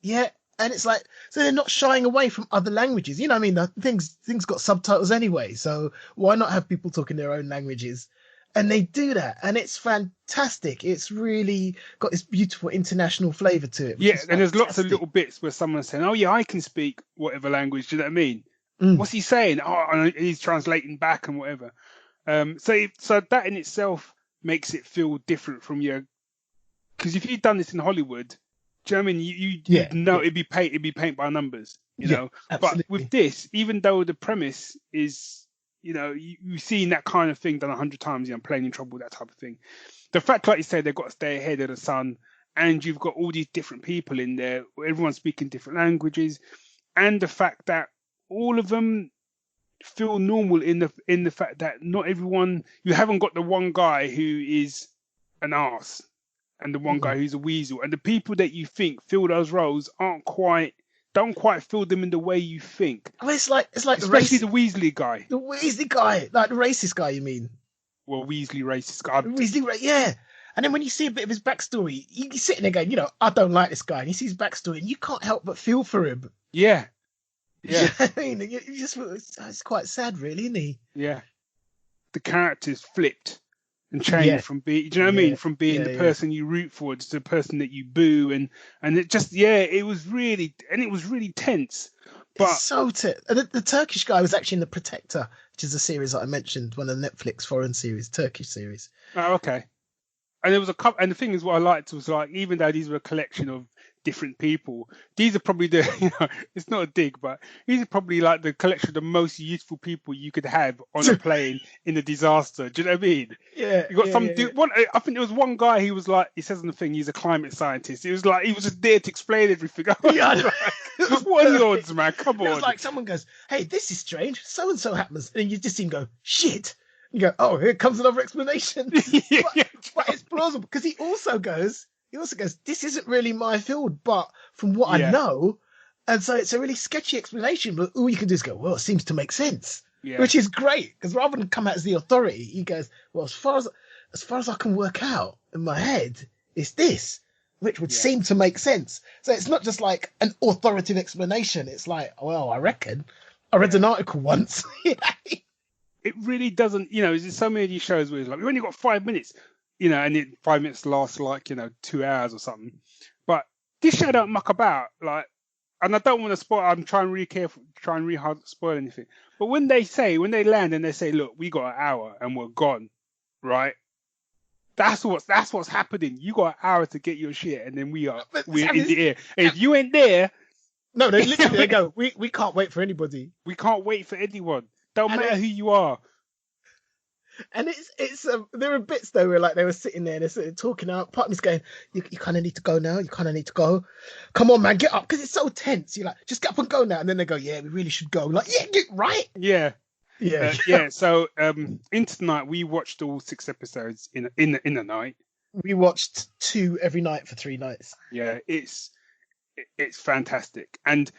[SPEAKER 2] Yeah. And it's like, so they're not shying away from other languages. You know what I mean? Things got subtitles anyway. So why not have people talking their own languages? And they do that. And it's fantastic. It's really got this beautiful international flavour to it.
[SPEAKER 1] Yeah. And there's lots of little bits where someone's saying, oh, yeah, I can speak whatever language. Do you know what I mean? What's he saying? Oh, and he's translating back and whatever. So that in itself makes it feel different from your. Because if you'd done this in Hollywood, do you know what I mean? You'd know it'd be paint by numbers, you know.
[SPEAKER 2] Absolutely.
[SPEAKER 1] But with this, even though the premise is, you've seen that kind of thing done 100 times, Playing in Trouble, that type of thing. The fact, like you said, they've got to stay ahead of the sun, and you've got all these different people in there, everyone's speaking different languages, and the fact that all of them feel normal in the fact that not everyone, you haven't got the one guy who is an arse and the one guy who's a weasel, and the people that you think fill those roles don't quite fill them in the way you think.
[SPEAKER 2] I mean, it's like
[SPEAKER 1] especially the Weasley guy.
[SPEAKER 2] The Weasley guy, like the racist guy, you mean?
[SPEAKER 1] Well, Weasley racist guy.
[SPEAKER 2] Yeah. And then when you see a bit of his backstory, you're sitting there going, I don't like this guy, and you see his backstory, and you can't help but feel for him.
[SPEAKER 1] Yeah.
[SPEAKER 2] Yeah. I mean, it's quite sad, really, isn't he?
[SPEAKER 1] Yeah. The characters flipped and changed from being, do you know what I mean? From being the person you root for to the person that you boo, and it just, it was really tense. But
[SPEAKER 2] it's so the Turkish guy was actually in The Protector, which is a series that I mentioned, one of the Netflix foreign series, Turkish series.
[SPEAKER 1] Oh, okay. And there was a couple, and the thing is, what I liked was like, even though these were a collection of different people, these are probably it's not a dig, but these are probably like the collection of the most useful people you could have on a plane in a disaster. Do you know what I mean?
[SPEAKER 2] Yeah.
[SPEAKER 1] You got one. I think there was one guy. He was like, he says on the thing, he's a climate scientist. He was like, he was just there to explain everything. What are the odds, man? Come on.
[SPEAKER 2] It was like someone goes, "Hey, this is strange. So and so happens," and you just see him go, "Shit." You go, "Oh, here comes another explanation." But it's plausible because he also goes, this isn't really my field, but from what I
[SPEAKER 1] Yeah,
[SPEAKER 2] know, and so it's a really sketchy explanation, but all you can do is go, well, it seems to make sense,
[SPEAKER 1] yeah,
[SPEAKER 2] which is great because rather than come out as the authority, he goes, well, as far as I can work out in my head, it's this, which would
[SPEAKER 1] yeah,
[SPEAKER 2] seem to make sense. So it's not just like an authoritative explanation. It's like, well, I reckon I read
[SPEAKER 1] yeah.
[SPEAKER 2] an article once.
[SPEAKER 1] It really doesn't, there's so many of these shows where it's like, we've only got 5 minutes, and 5 minutes lasts like, 2 hours or something. But this show don't muck about, like, and I don't want to spoil, I'm trying really careful, trying really hard to spoil anything. But when they land and they say, look, we got an hour and we're gone, right? That's what's happening. You got an hour to get your shit, and then we're in the air. And if you ain't there,
[SPEAKER 2] No, they go, we can't wait for anybody.
[SPEAKER 1] we can't wait for anyone. Don't
[SPEAKER 2] And
[SPEAKER 1] matter who you are.
[SPEAKER 2] And it's there are bits though where like they were sitting there, they're sort of talking out. Part of me's going, you kind of need to go now. You kind of need to go. Come on, man, get up, because it's so tense. You're like, just get up and go now. And then they go, yeah, we really should go. Like, yeah, get right.
[SPEAKER 1] Yeah.
[SPEAKER 2] Yeah.
[SPEAKER 1] So in tonight we watched all 6 episodes in the night.
[SPEAKER 2] We watched 2 every night for 3 nights.
[SPEAKER 1] Yeah, it's fantastic, and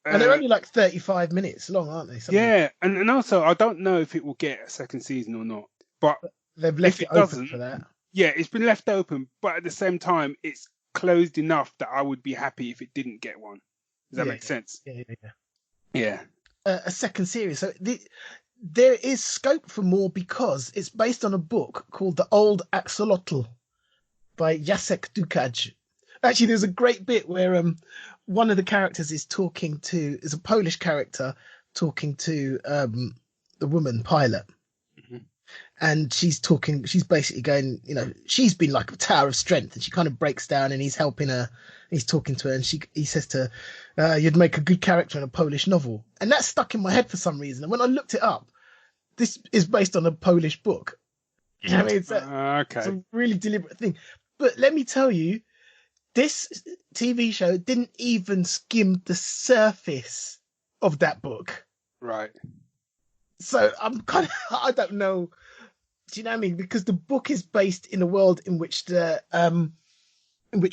[SPEAKER 2] they're only like 35 minutes long, aren't they?
[SPEAKER 1] Yeah, and also I don't know if it will get a second season or not, but
[SPEAKER 2] they've left it open for that.
[SPEAKER 1] Yeah, it's been left open, but at the same time, it's closed enough that I would be happy if it didn't get one. Does that make sense? Yeah.
[SPEAKER 2] A second series. So there is scope for more because it's based on a book called The Old Axolotl by Jacek Dukaj. Actually, there's a great bit where one of the characters is a Polish character talking to the woman pilot.
[SPEAKER 1] Mm-hmm.
[SPEAKER 2] And she's basically going, she's been like a tower of strength, and she kind of breaks down, and he's helping her. He's talking to her, and he says to her, you'd make a good character in a Polish novel. And that stuck in my head for some reason. And when I looked it up, this is based on a Polish book. You know what I mean? It's a really deliberate thing. But let me tell you, this TV show didn't even skim the surface of that book.
[SPEAKER 1] Right.
[SPEAKER 2] So I don't know. Do you know what I mean? Because the book is based in a world in which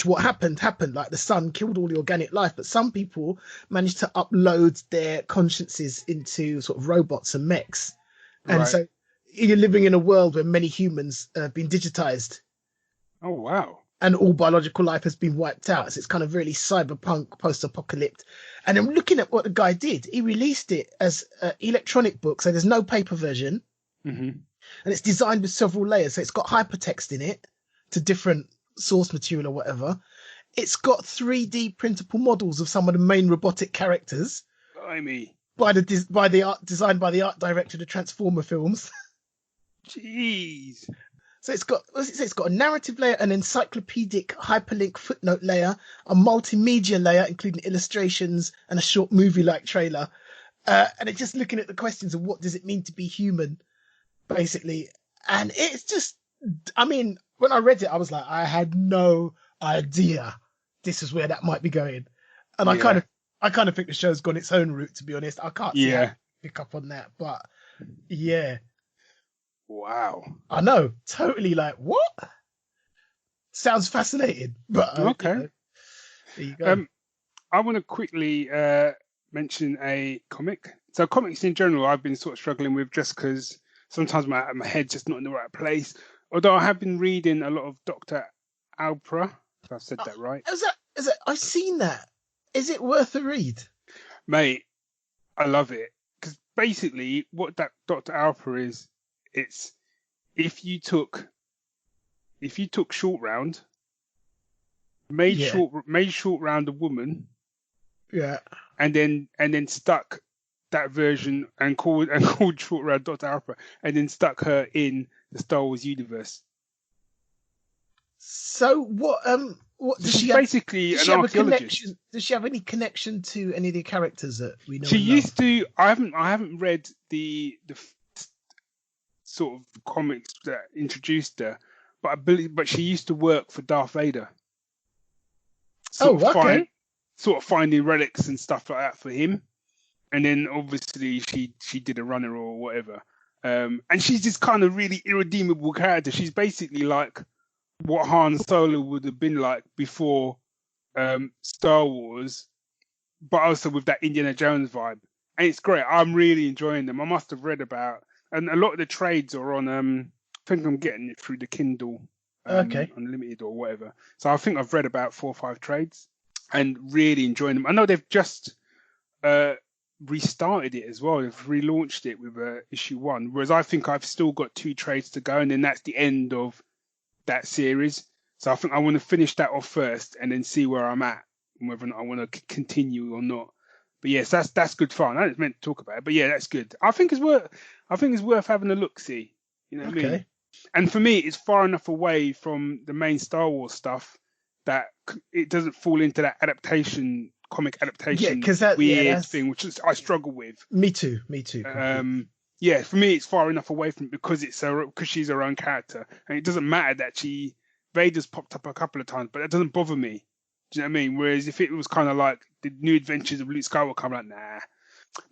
[SPEAKER 2] what happened. Like the sun killed all the organic life, but some people managed to upload their consciences into sort of robots and mechs. And so you're living in a world where many humans have been digitized.
[SPEAKER 1] Oh, wow.
[SPEAKER 2] And all biological life has been wiped out. So it's kind of really cyberpunk, post-apocalyptic. And I'm looking at what the guy did. He released it as an electronic book, so there's no paper version.
[SPEAKER 1] Mm-hmm.
[SPEAKER 2] And it's designed with several layers. So it's got hypertext in it to different source material or whatever. It's got 3D printable models of some of the main robotic characters.
[SPEAKER 1] Blimey.
[SPEAKER 2] Designed by the art director of the Transformer films.
[SPEAKER 1] Jeez.
[SPEAKER 2] So it's got a narrative layer, an encyclopedic hyperlink footnote layer, a multimedia layer, including illustrations and a short movie-like trailer. And it's just looking at the questions of what does it mean to be human, basically. And it's just, I mean, when I read it, I was like, I had no idea this is where that might be going. And I kind of think the show's gone its own route, to be honest. I can't see how to pick up on that, but yeah.
[SPEAKER 1] Wow.
[SPEAKER 2] I know, totally like, what? Sounds fascinating, but
[SPEAKER 1] okay.
[SPEAKER 2] There you go.
[SPEAKER 1] I want to quickly mention a comic. So comics in general, I've been sort of struggling with just because sometimes my head's just not in the right place. Although I have been reading a lot of Dr. Alpra, if I've said that right.
[SPEAKER 2] Is that? I've seen that. Is it worth a read?
[SPEAKER 1] Mate, I love it. Because basically what that Dr. Alpra is, it's if you took Short Round, made Short Round a woman, and then stuck that version and called Short Round Dr. Alpha, and then stuck her in the Star Wars universe.
[SPEAKER 2] So what does she
[SPEAKER 1] basically
[SPEAKER 2] have,
[SPEAKER 1] an archaeologist?
[SPEAKER 2] Does she have any connection to any of the characters that we know?
[SPEAKER 1] She used to. I haven't read the sort of comics that introduced her, but she used to work for Darth Vader. Sort of finding relics and stuff like that for him, and then obviously she did a runner or whatever, And she's this kind of really irredeemable character. She's basically like what Han Solo would have been like before Star Wars, but also with that Indiana Jones vibe. And it's great. I'm really enjoying them. I must have read about, and a lot of the trades are on. I think I'm getting it through the Kindle Unlimited or whatever. So I think I've read about 4 or 5 trades and really enjoying them. I know they've just restarted it as well. They've relaunched it with issue 1, whereas I think I've still got 2 trades to go, and then that's the end of that series. So I think I want to finish that off first and then see where I'm at and whether or not I want to continue or not. But yes, that's good fun. I was meant to talk about it, but yeah, that's good. I think it's worth having a look. See, you know what I mean? And for me, it's far enough away from the main Star Wars stuff that it doesn't fall into that comic adaptation weird thing, which I struggle with.
[SPEAKER 2] Me too.
[SPEAKER 1] Yeah, for me, it's far enough away from it because she's her own character, and it doesn't matter that Vader's popped up a couple of times, but that doesn't bother me. Do you know what I mean? Whereas if it was kind of like the New Adventures of Luke Skywalker, I'm like, nah.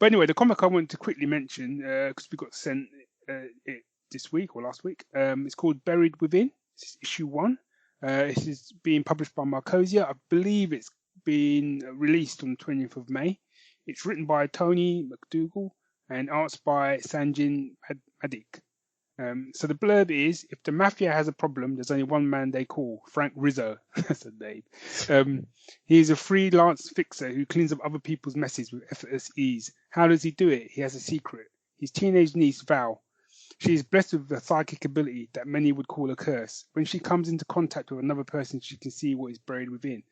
[SPEAKER 1] But anyway, the comic I wanted to quickly mention, because we got sent it this week or last week, it's called Buried Within. It's issue 1. This is being published by Marcosia. I believe it's been released on the 20th of May. It's written by Tony McDougall and arts by Sanjin Madik. So the blurb is, if the mafia has a problem, there's only one man they call, Frank Rizzo. That's a name. He is a freelance fixer who cleans up other people's messes with effortless ease. How does he do it? He has a secret. His teenage niece, Val. She is blessed with a psychic ability that many would call a curse. When she comes into contact with another person, she can see what is buried within.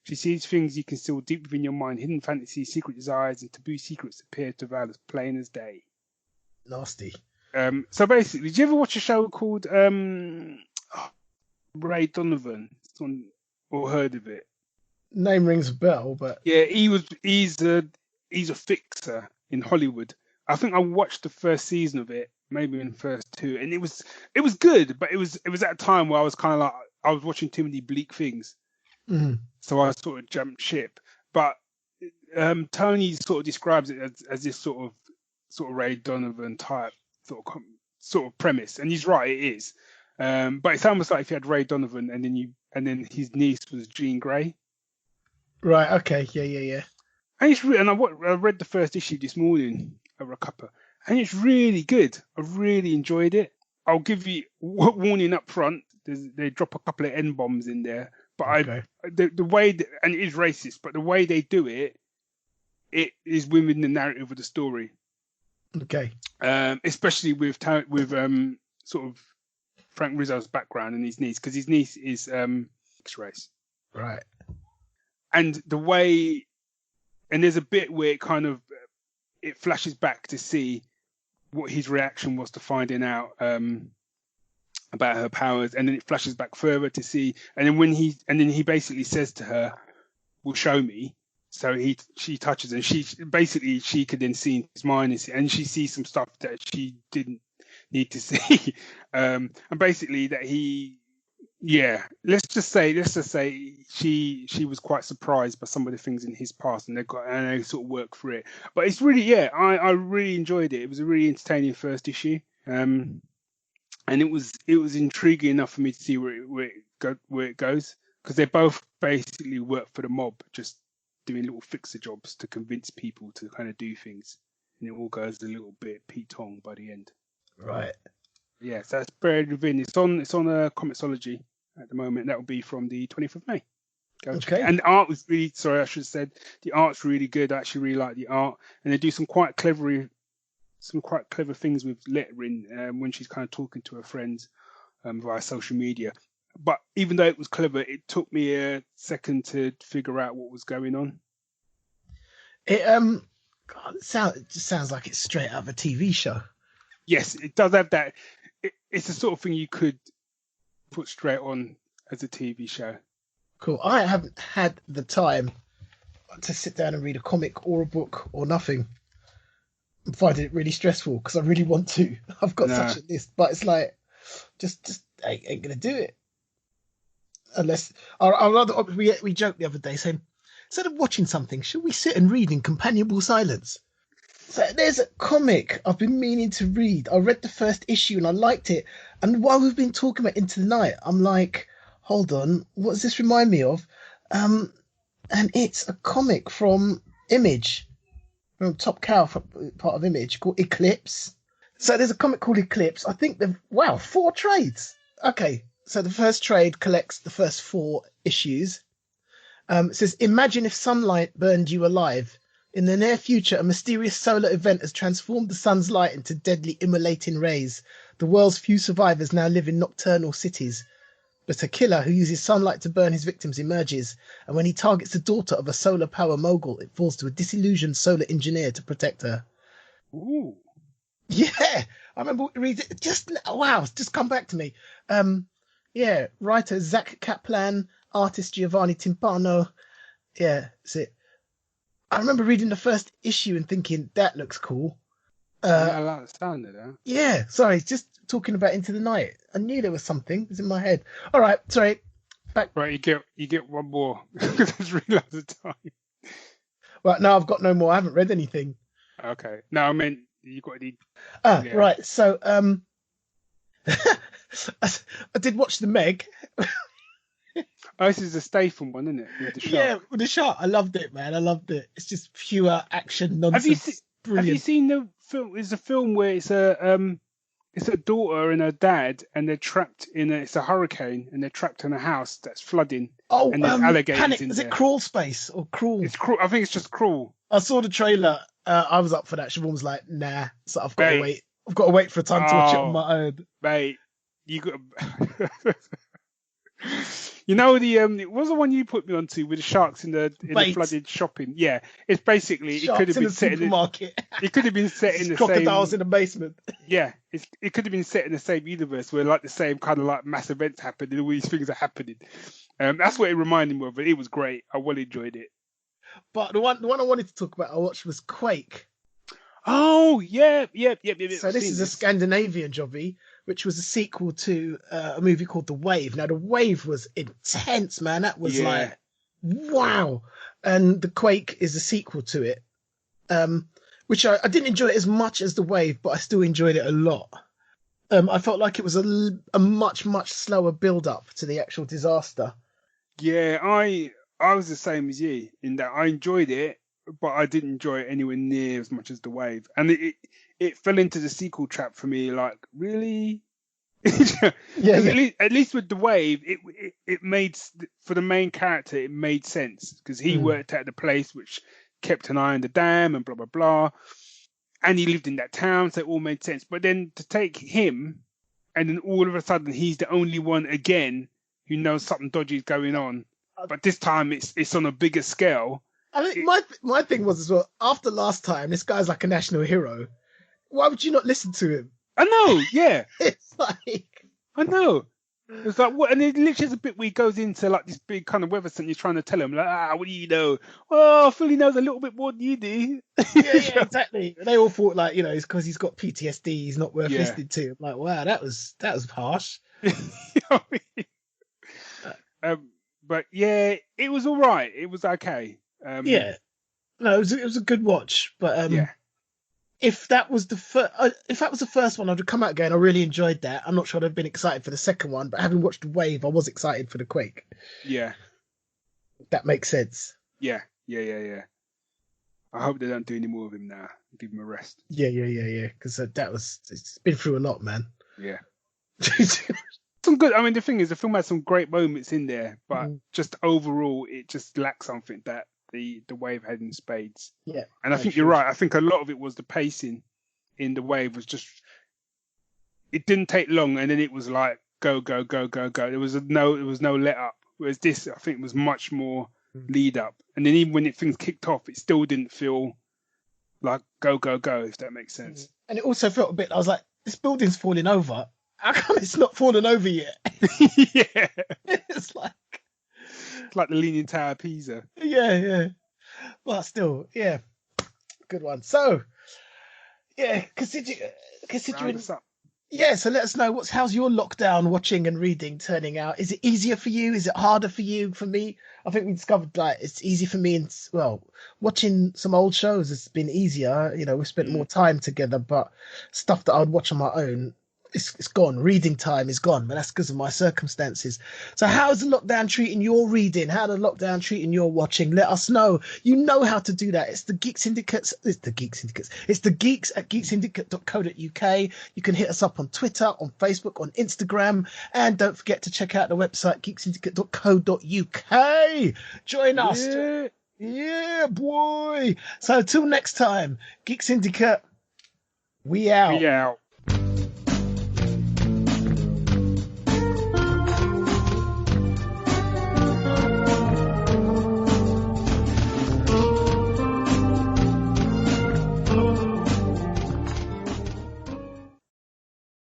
[SPEAKER 1] She sees things you conceal deep within your mind, hidden fantasies, secret desires, and taboo secrets appear to Val as plain as day.
[SPEAKER 2] Nasty.
[SPEAKER 1] So basically, did you ever watch a show called Ray Donovan? Or heard of it?
[SPEAKER 2] Name rings a bell, but
[SPEAKER 1] yeah, he's a fixer in Hollywood. I think I watched the first season of it, maybe in the first 2, and it was good, but it was at a time where I was kind of like I was watching too many bleak things, so I sort of jumped ship. But Tony sort of describes it as this sort of Ray Donovan type sort of premise, and he's right, it is. But it's almost like if you had Ray Donovan and then his niece was Jean Grey.
[SPEAKER 2] Right. Okay. Yeah.
[SPEAKER 1] And I read the first issue this morning over a cuppa, and it's really good. I really enjoyed it. I'll give you warning up front. They drop a couple of N-bombs in there, but the way and it is racist, but the way they do it is within the narrative of the story.
[SPEAKER 2] Okay.
[SPEAKER 1] Especially with sort of Frank Rizzo's background and his niece, because his niece is mixed race.
[SPEAKER 2] Right.
[SPEAKER 1] And the way, and there's a bit where it kind of it flashes back to see what his reaction was to finding out about her powers, and then it flashes back further to see, and then he basically says to her, "Well, show me." So she touches, and she could then see in his mind, and she sees some stuff that she didn't need to see, and basically that let's just say she was quite surprised by some of the things in his past, and they sort of work through it. But it's really I really enjoyed it. It was a really entertaining first issue, and it was intriguing enough for me to see where it goes, because they both basically work for the mob, just doing little fixer jobs to convince people to kind of do things, and it all goes a little bit Pete Tong by the end.
[SPEAKER 2] Right.
[SPEAKER 1] Yeah, so that's Buried Within. It's on Comixology at the moment. That will be from the 20th of May. Okay. And the art was really, sorry, I should have said, the art's really good. I actually really like the art, and they do some quite clever things with lettering when she's kind of talking to her friends via social media. But even though it was clever, it took me a second to figure out what was going on.
[SPEAKER 2] It just sounds like it's straight out of a TV show.
[SPEAKER 1] Yes, it does have that. It's the sort of thing you could put straight on as a TV show.
[SPEAKER 2] Cool. I haven't had the time to sit down and read a comic or a book or nothing. I'm finding it really stressful because I really want to. I've got such a list, but it's like, just ain't gonna do it. Unless I'd rather, we joked the other day saying, instead of watching something, should we sit and read in companionable silence? So there's a comic I've been meaning to read. I read the first issue and I liked it. And while we've been talking about Into the Night, I'm like, hold on, what does this remind me of? Um, and it's a comic from Image, from Top Cow, part of Image, called Eclipse. So there's a comic called Eclipse. I think wow, 4 trades. Okay, so the first trade collects the first 4 issues. It says, imagine if sunlight burned you alive. In the near future, a mysterious solar event has transformed the sun's light into deadly immolating rays. The world's few survivors now live in nocturnal cities. But a killer who uses sunlight to burn his victims emerges, and when he targets the daughter of a solar power mogul, it falls to a disillusioned solar engineer to protect her.
[SPEAKER 1] Ooh.
[SPEAKER 2] Yeah, I remember reading it. Wow, it's just come back to me. Yeah, writer Zach Kaplan, artist Giovanni Timpano. Yeah, that's it. I remember reading the first issue and thinking that looks cool.
[SPEAKER 1] Yeah, I like the sound of that.
[SPEAKER 2] Yeah, sorry, just talking about Into the Night. I knew there was something. It was in my head. All right, sorry. Back.
[SPEAKER 1] Right, you get one more. I just realised the time.
[SPEAKER 2] Right, now I've got no more. I haven't read anything.
[SPEAKER 1] Okay. No, I meant you got any.
[SPEAKER 2] Yeah. Right. So I did watch the Meg.
[SPEAKER 1] Oh, this is a Statham one, isn't it? With the shark.
[SPEAKER 2] Yeah, with the shark. I loved it, man. I loved it. It's just pure action nonsense.
[SPEAKER 1] Have you seen the film? It's a film where it's a daughter and her dad, and they're trapped it's a hurricane, and they're trapped in a house that's flooding.
[SPEAKER 2] Oh,
[SPEAKER 1] and there's alligators
[SPEAKER 2] Panic.
[SPEAKER 1] in
[SPEAKER 2] Is
[SPEAKER 1] there.
[SPEAKER 2] it Crawl Space or Crawl?
[SPEAKER 1] It's cruel. I think it's just cruel.
[SPEAKER 2] I saw the trailer. I was up for that. Siobhan was like, "Nah," so I've got to wait. I've got to wait for a time to watch it on my own.
[SPEAKER 1] Mate, you got. You know it was the one you put me onto with the sharks in the flooded shopping. Yeah, it's basically
[SPEAKER 2] sharks
[SPEAKER 1] it could have been set
[SPEAKER 2] supermarket.
[SPEAKER 1] It could have been set in the
[SPEAKER 2] crocodiles
[SPEAKER 1] same,
[SPEAKER 2] in the basement.
[SPEAKER 1] Yeah, it could have been set in the same universe where like the same kind of like mass events happen and all these things are happening. That's what it reminded me of. But it was great. I well enjoyed it.
[SPEAKER 2] But the one I wanted to talk about I watched was Quake.
[SPEAKER 1] Oh yeah.
[SPEAKER 2] So this is a Scandinavian jobby, which was a sequel to a movie called The Wave. Now The Wave was intense, man. That was like wow. And The Quake is a sequel to it, which I didn't enjoy it as much as The Wave, but I still enjoyed it a lot. I felt like it was a much slower build up to the actual disaster.
[SPEAKER 1] Yeah, I was the same as you in that I enjoyed it, but I didn't enjoy it anywhere near as much as The Wave, and it fell into the sequel trap for me. Like, really?
[SPEAKER 2] Yeah.
[SPEAKER 1] At least with The Wave, it made, for the main character, it made sense because he worked at the place which kept an eye on the dam and blah blah blah, and he lived in that town, so it all made sense. But then to take him, and then all of a sudden he's the only one again who knows something dodgy is going on, but this time it's on a bigger scale.
[SPEAKER 2] I think my thing was as well, after last time, this guy's like a national hero. Why would you not listen to him?
[SPEAKER 1] I know, yeah.
[SPEAKER 2] It's like...
[SPEAKER 1] I know. It's like, what? And it literally is a bit where he goes into like this big kind of weather center. You're trying to tell him, like, what do you know? Well, Philly knows a little bit more than you do.
[SPEAKER 2] yeah, exactly. They all thought like, it's because he's got PTSD. He's not worth listening to. I'm like, wow, that was harsh.
[SPEAKER 1] But yeah, it was all right. It was okay.
[SPEAKER 2] Yeah, no, it was a good watch. But if that was the first one, I'd have come out going, I really enjoyed that. I'm not sure I'd have been excited for the second one, but having watched The Wave, I was excited for the Quake.
[SPEAKER 1] Yeah,
[SPEAKER 2] that makes sense.
[SPEAKER 1] Yeah. I hope they don't do any more of him now. Give him a rest.
[SPEAKER 2] Yeah. Because it's been through a lot, man.
[SPEAKER 1] Yeah. Some good. I mean, the thing is, the film has some great moments in there, but just overall, it just lacks something that the Wave had in spades.
[SPEAKER 2] Yeah.
[SPEAKER 1] And I think you're right. I think a lot of it was the pacing in the Wave was just. It didn't take long, and then it was like go. There was no let up. Whereas this, I think, was much more lead up. And then even when things kicked off, it still didn't feel like go. If that makes sense.
[SPEAKER 2] And it also felt a bit. I was like, this building's falling over. How come it's not fallen over yet?
[SPEAKER 1] Yeah.
[SPEAKER 2] It's like
[SPEAKER 1] the Leaning Tower of Pisa.
[SPEAKER 2] Yeah. But still, yeah. Good one. So, yeah, considering Yeah, so let us know how's your lockdown watching and reading turning out. Is it easier for you? Is it harder for you? For me, I think we discovered like it's easy for me, and well, watching some old shows has been easier. You know, we spent
[SPEAKER 1] Mm.
[SPEAKER 2] more time together, but stuff that I would watch on my own, it's gone. Reading time is gone, but that's because of my circumstances. So how's the lockdown treating your reading? How the lockdown treating your watching? Let us know. You know how to do that. It's the Geek Syndicates. It's the Geek Syndicates. It's the geeks at geeksyndicate.co.uk. You can hit us up on Twitter, on Facebook, on Instagram, and don't forget to check out the website geeksyndicate.co.uk. Join us.
[SPEAKER 1] Yeah.
[SPEAKER 2] Yeah, boy. So till next time, Geek Syndicate, we out.
[SPEAKER 1] We out.